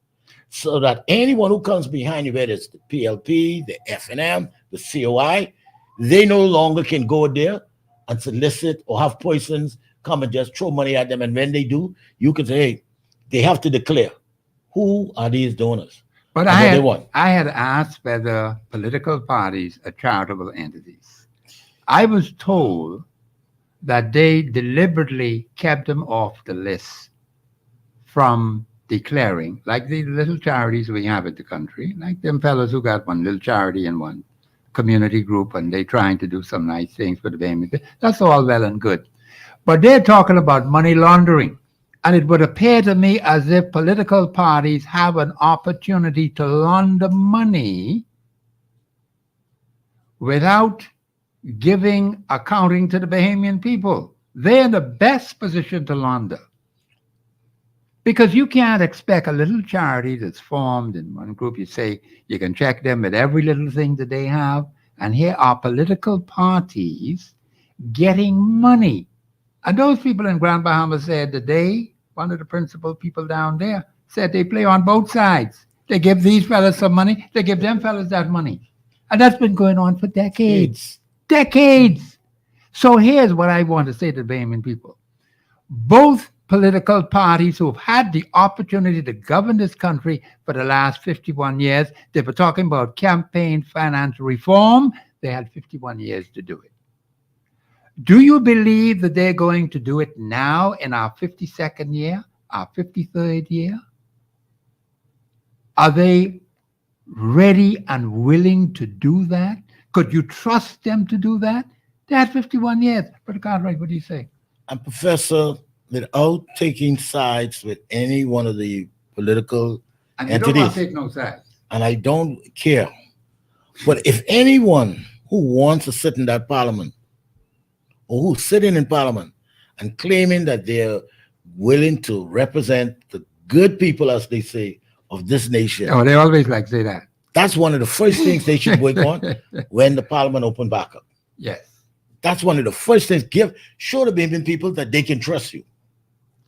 so that anyone who comes behind you, whether it's the PLP, the FNM, the COI, they no longer can go there and solicit or have persons come and just throw money at them. And when they do, you can say, hey, they have to declare who are these donors. But I had asked whether political parties are charitable entities. I was told that they deliberately kept them off the list from declaring, like the little charities we have in the country, like them fellows who got one little charity and one community group, and they trying to do some nice things for the Bahamian people. That's all well and good. But they're talking about money laundering. And it would appear to me as if political parties have an opportunity to launder money without giving accounting to the Bahamian people. They're in the best position to launder. Because you can't expect a little charity that's formed in one group. You say you can check them with every little thing that they have. And here are political parties getting money. And those people in Grand Bahama said that one of the principal people down there, said they play on both sides. They give these fellas some money. They give them fellas that money. And that's been going on for decades. Decades. So here's what I want to say to the Bahamian people. Both political parties who've had the opportunity to govern this country for the last 51 years, they were talking about campaign finance reform. They had 51 years to do it. Do you believe that they're going to do it now in our 52nd year, our 53rd year? Are they ready and willing to do that? Could you trust them to do that? They had 51 years. Brother Cartwright, what do you say? And Professor, without taking sides with any one of the political And you entities, don't want to take no sides. and I don't care. But if anyone who wants to sit in that parliament, or who's sitting in parliament and claiming that they're willing to represent the good people, as they say, of this nation. Oh, they always like to say that. That's one of the first things they should work on when the parliament open back up. Yes. That's one of the first things. Show the Bahamian people that they can trust you.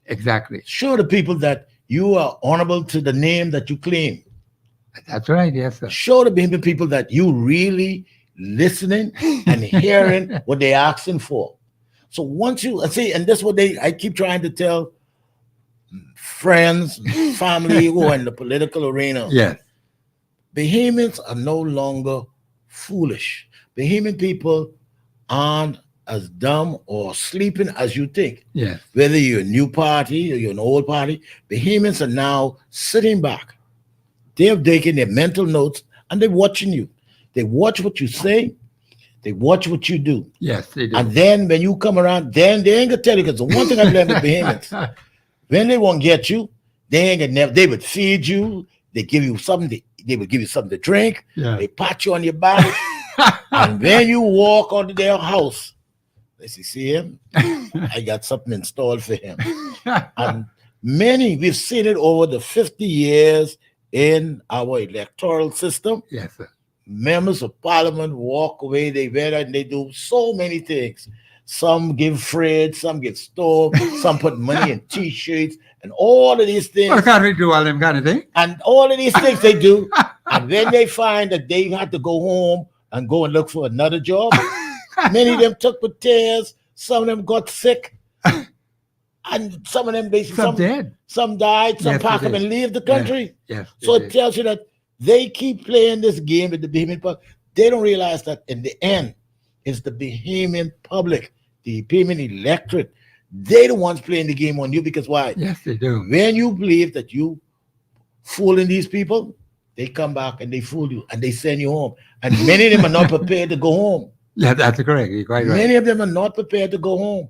Exactly. Show the people that you are honorable to the name that you claim. That's right. Yes, sir. Show the Bahamian people that you really listening and hearing what they're asking for. So once you see, and that's what I keep trying to tell friends, family who are in the political arena. Yes. Bahamians are no longer foolish. Bahamian people aren't as dumb or sleeping as you think. Yes. Whether you're a new party or you're an old party, Bahamians are now sitting back. They have taken their mental notes and they're watching you. They watch what you say. They watch what you do. Yes, they do. And then when you come around, then they ain't gonna tell you, because the one thing I learned with Bahamians, when they won't get you, they ain't gonna never, they would feed you, they give you something, they would give you something to drink, Yeah. they pat you on your back, and when you walk onto their house, they say, see him? I got something installed for him. And we've seen it over the 50 years in our electoral system. Yes, sir. Members of parliament walk away, they wear and they do so many things. Some give freight, some give stove, some put money in t-shirts, and all of these things. Well, can't we do all them kind of things? And all of these things they do. And when they find that they have to go home and go and look for another job, many of them took with tears, some of them got sick, and some of them basically Some dead. Some died, some Yes, pack they up did. and leave the country. Yes. So they it did. tells you that they keep playing this game with the Bahamian public. They don't realize that in the end, it's the Bahamian public, the Bahamian electorate. They're the ones playing the game on you, because why? Yes, they do. When you believe that you fooling these people, they come back and they fool you and they send you home. And many of them are not prepared to go home. Yeah, that's correct. You're quite right. Many of them are not prepared to go home.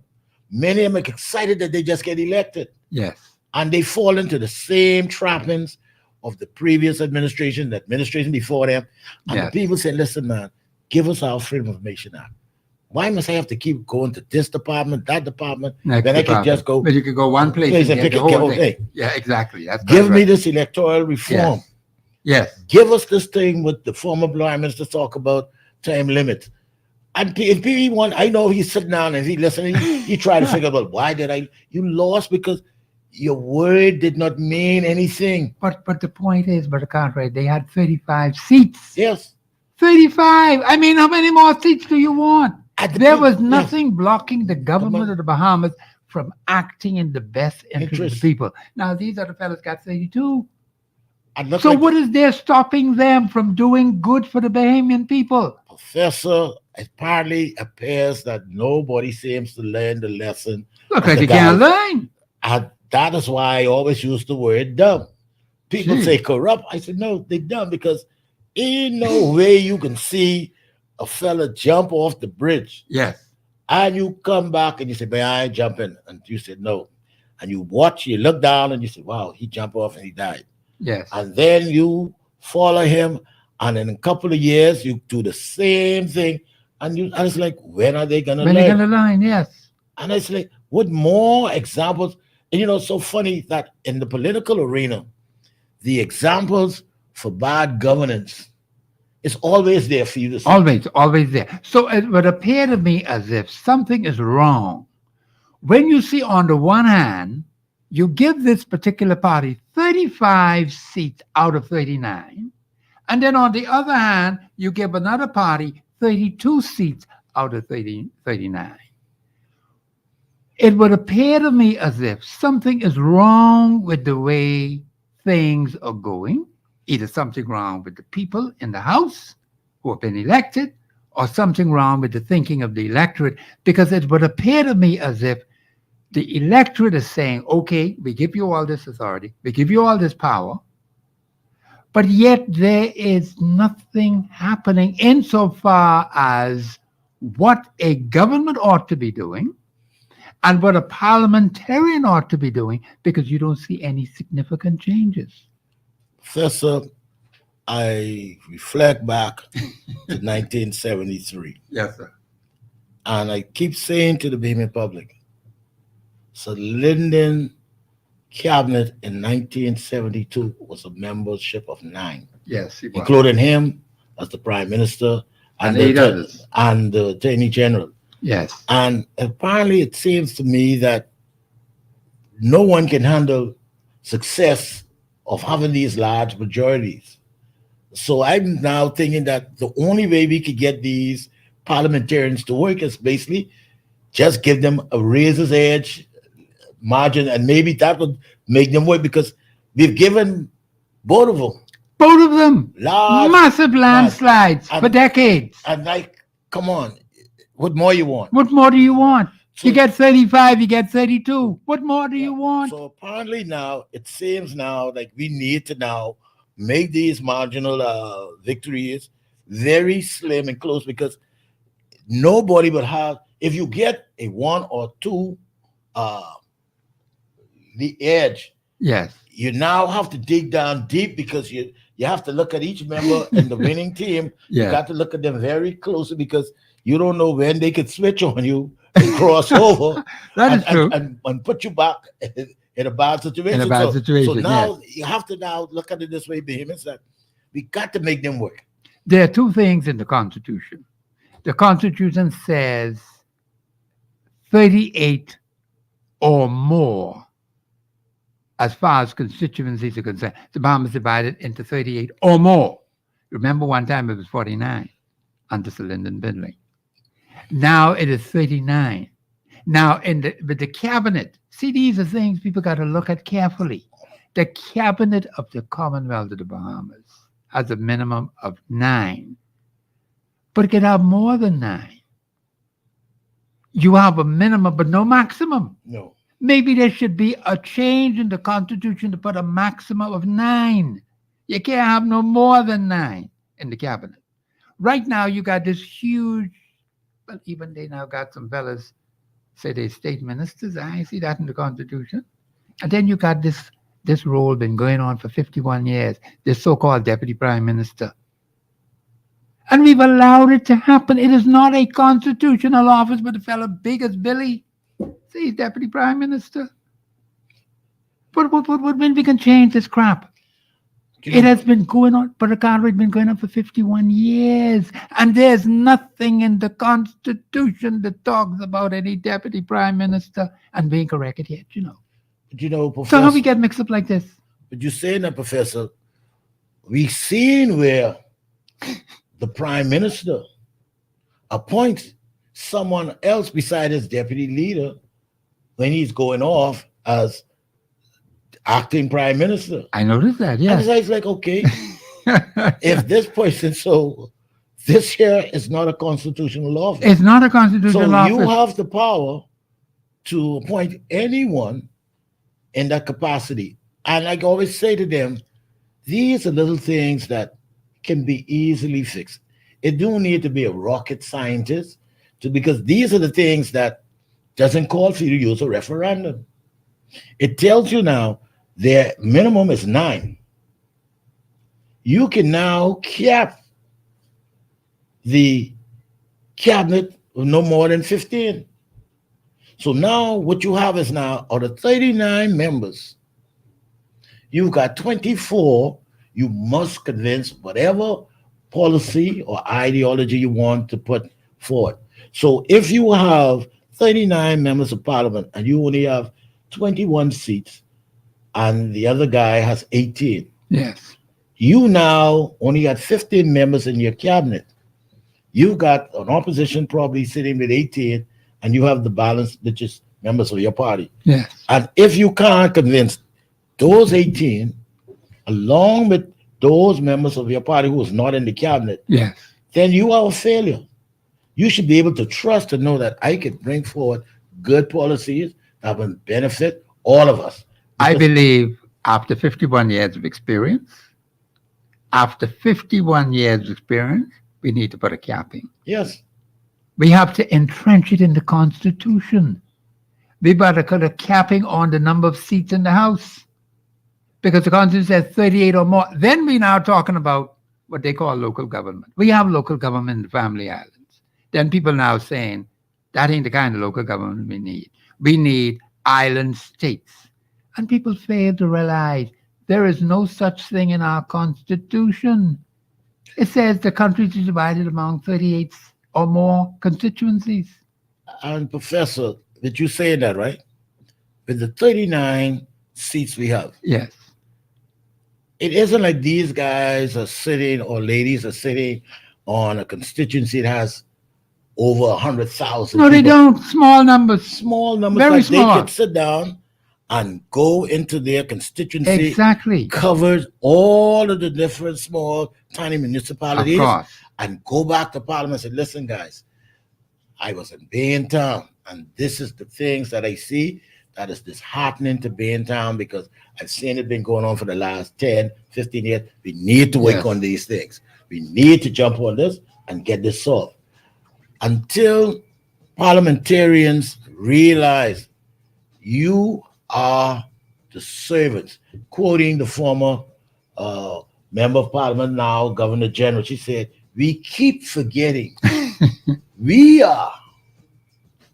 Many of them are excited that they just get elected. Yes. And they fall into the same trappings of the previous administration, the administration before them. And Yes. the people say, listen, man, give us our Freedom of Information Act. Why must I have to keep going to this department, that department, Next when I can department. just go But you could go one place place and and get pick the it, whole get thing. okay. Yeah, exactly. That's Give quite me right. this electoral reform. Yes. Give us this thing with the former Prime Minister talk about time limit. And if he want, I know he's sitting down and he's listening, he tried to figure out, well, why did you lost because your word did not mean anything. But the point is, Brother Cartwright, they had 35 seats. Yes. 35. I mean, how many more seats do you want? There was yes. nothing blocking the government of the Bahamas from acting in the best interest of the people. Now, these are the fellas got 32. So what is there stopping them from doing good for the Bahamian people? Professor, it partly appears that nobody seems to learn the lesson. Look like they can't learn. that is why I always use the word dumb. People Gee. say corrupt. I said, no, they dumb because ain't no way you can see a fella jump off the bridge Yes. and you come back and you say, man, I ain't jumping. And you said, no. And you watch, you look down and you say, wow, he jumped off and he died. Yes. And then you follow him. And in a couple of years, you do the same thing. And it's like, when are they going to When learn? they're going to learn, yes. And it's like, with more examples, and it's so funny that in the political arena, the examples for bad governance is always there for you to see. Always there. So it would appear to me as if something is wrong. When you see on the one hand, you give this particular party 35 seats out of 39, and then on the other hand, you give another party 32 seats out of 39. It would appear to me as if something is wrong with the way things are going. Either something wrong with the people in the House who have been elected, or something wrong with the thinking of the electorate, because it would appear to me as if the electorate is saying, okay, we give you all this authority, we give you all this power, but yet there is nothing happening insofar as what a government ought to be doing and what a parliamentarian ought to be doing, because you don't see any significant changes. Professor, I reflect back to 1973. Yes, sir. And I keep saying to the Bahamian public, so Lyndon cabinet in 1972 was a membership of 9. Yes, he was. Including him as the prime minister and the attorney general. Yes. And apparently it seems to me that no one can handle success of having these large majorities. So I'm now thinking that the only way we could get these parliamentarians to work is basically just give them a razor's edge margin, and maybe that would make them work, because we've given both of them large, massive landslides for decades. And like, come on, what more you want? What more do you want? So, you get 35, you get 32. What more do you want? So apparently now, it seems now like we need to now make these marginal victories very slim and close, because nobody would have, if you get a 1 or 2 the edge, yes, you now have to dig down deep, because you have to look at each member in the winning team. Yeah. You got to look at them very closely, because you don't know when they could switch on you and cross over is true. And put you back in a bad situation. So now you have to now look at it this way, Bahamians, that we got to make them work. There are 2 things in the Constitution. The Constitution says 38 or more as far as constituencies are concerned. The Bahamas divided into 38 or more. Remember, one time it was 49 under Sir Lyndon Bindley. Now it is 39. Now, with the cabinet, see, these are things people got to look at carefully. The cabinet of the Commonwealth of the Bahamas has a minimum of 9, but it can have more than 9. You have a minimum, but no maximum. No. Maybe there should be a change in the Constitution to put a maximum of 9. You can't have no more than 9 in the cabinet. Right now, you got this huge, but even they now got some fellas say they're state ministers. I see that in the Constitution. And then you got this role been going on for 51 years, this so-called deputy prime minister. And we've allowed it to happen. It is not a constitutional office, but the fellow big as Billy. See, he's deputy prime minister. But when we can change this crap? It has been going on, but Ricardo has been going on for 51 years. And there's nothing in the Constitution that talks about any deputy prime minister and being corrected yet, Professor, so how we get mixed up like this? But you're saying that, Professor, we've seen where the prime minister appoints someone else beside his deputy leader when he's going off as acting prime minister. I noticed that, yeah. And it's like, okay, if this person, so this here is not a constitutional office. It's not a constitutional office. So you have the power to appoint anyone in that capacity. And I always say to them, these are little things that can be easily fixed. It don't need to be a rocket scientist to, because these are the things that doesn't call for you to use a referendum. It tells you now their minimum is 9. You can now cap the cabinet of no more than 15. So now what you have is now out of 39 members, you've got 24. You must convince whatever policy or ideology you want to put forward. So if you have 39 members of parliament and you only have 21 seats and the other guy has 18, Yes. you now only got 15 members in your cabinet. You've got an opposition probably sitting with 18, and you have the balance, which is members of your party. Yes. And if you can't convince those 18, along with those members of your party who was not in the cabinet, Yes. then you are a failure. You should be able to trust and know that I could bring forward good policies that will benefit all of us. I believe after 51 years of experience, we need to put a capping. Yes. We have to entrench it in the Constitution. We better put a capping on the number of seats in the House, because the Constitution says 38 or more. Then we're now talking about what they call local government. We have local government in the Family Islands. Then people now saying that ain't the kind of local government we need. We need island states. And people fail to realize there is no such thing in our Constitution. It says the country is divided among 38 or more constituencies. And Professor, did you say that, right? With the 39 seats we have, Yes. it isn't like these guys are sitting or ladies are sitting on a constituency that has over 100,000 No, they people. don't. Small numbers. Small numbers, Very like small. they could sit down and go into their constituency, Exactly. covers all of the different small, tiny Of municipalities, course. and go back to Parliament and say, listen, guys, I was in Baytown, and this is the things that I see that is disheartening to Baytown, because I've seen it been going on for the last 10, 15 years. We need to work Yes. on these things. We need to jump on this and get this solved. Until parliamentarians realize you are the servants, quoting the former member of parliament, now Governor General, she said, we keep forgetting we are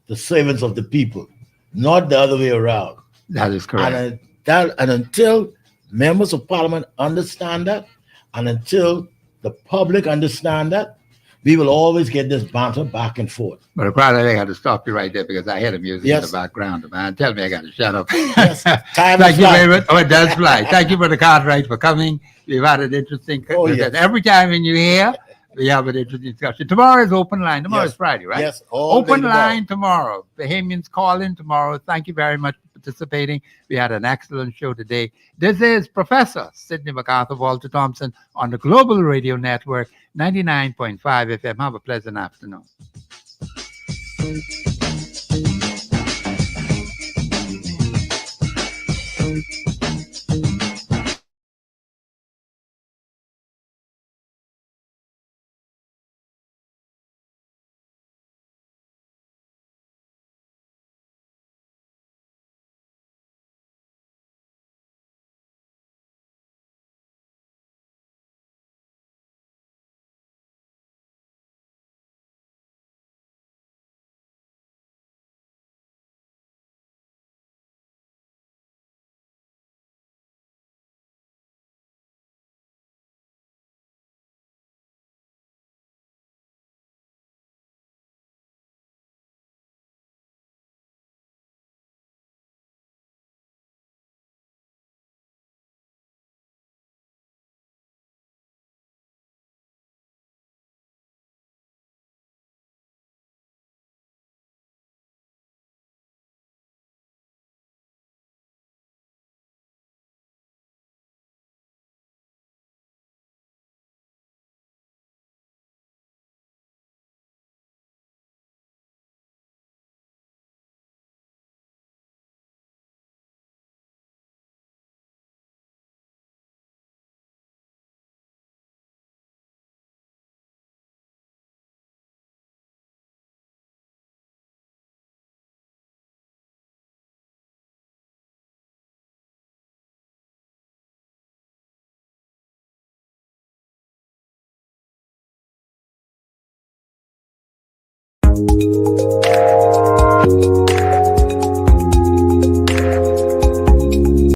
the servants of the people, not the other way around. That is correct. And until members of parliament understand that, and until the public understand that, we will always get this banter back and forth. But I got to stop you right there, because I hear the music in Yes. the background. Man, tell me I got to shut up. Yes, time Thank is you flying. very much. Oh, it does fly. Thank you, Brother Cartwright, for coming. We've had an interesting. Oh, yes. Every time when you hear, we have an interesting discussion. Tomorrow is open line. Tomorrow Yes. is Friday, right? Yes, all day Open tomorrow. line tomorrow. Bahamians call in tomorrow. Thank you very much for participating. We had an excellent show today. This is Professor Sidney MacArthur Walter Thompson on the Global Radio Network, 99.5 FM. Have a pleasant afternoon. Network.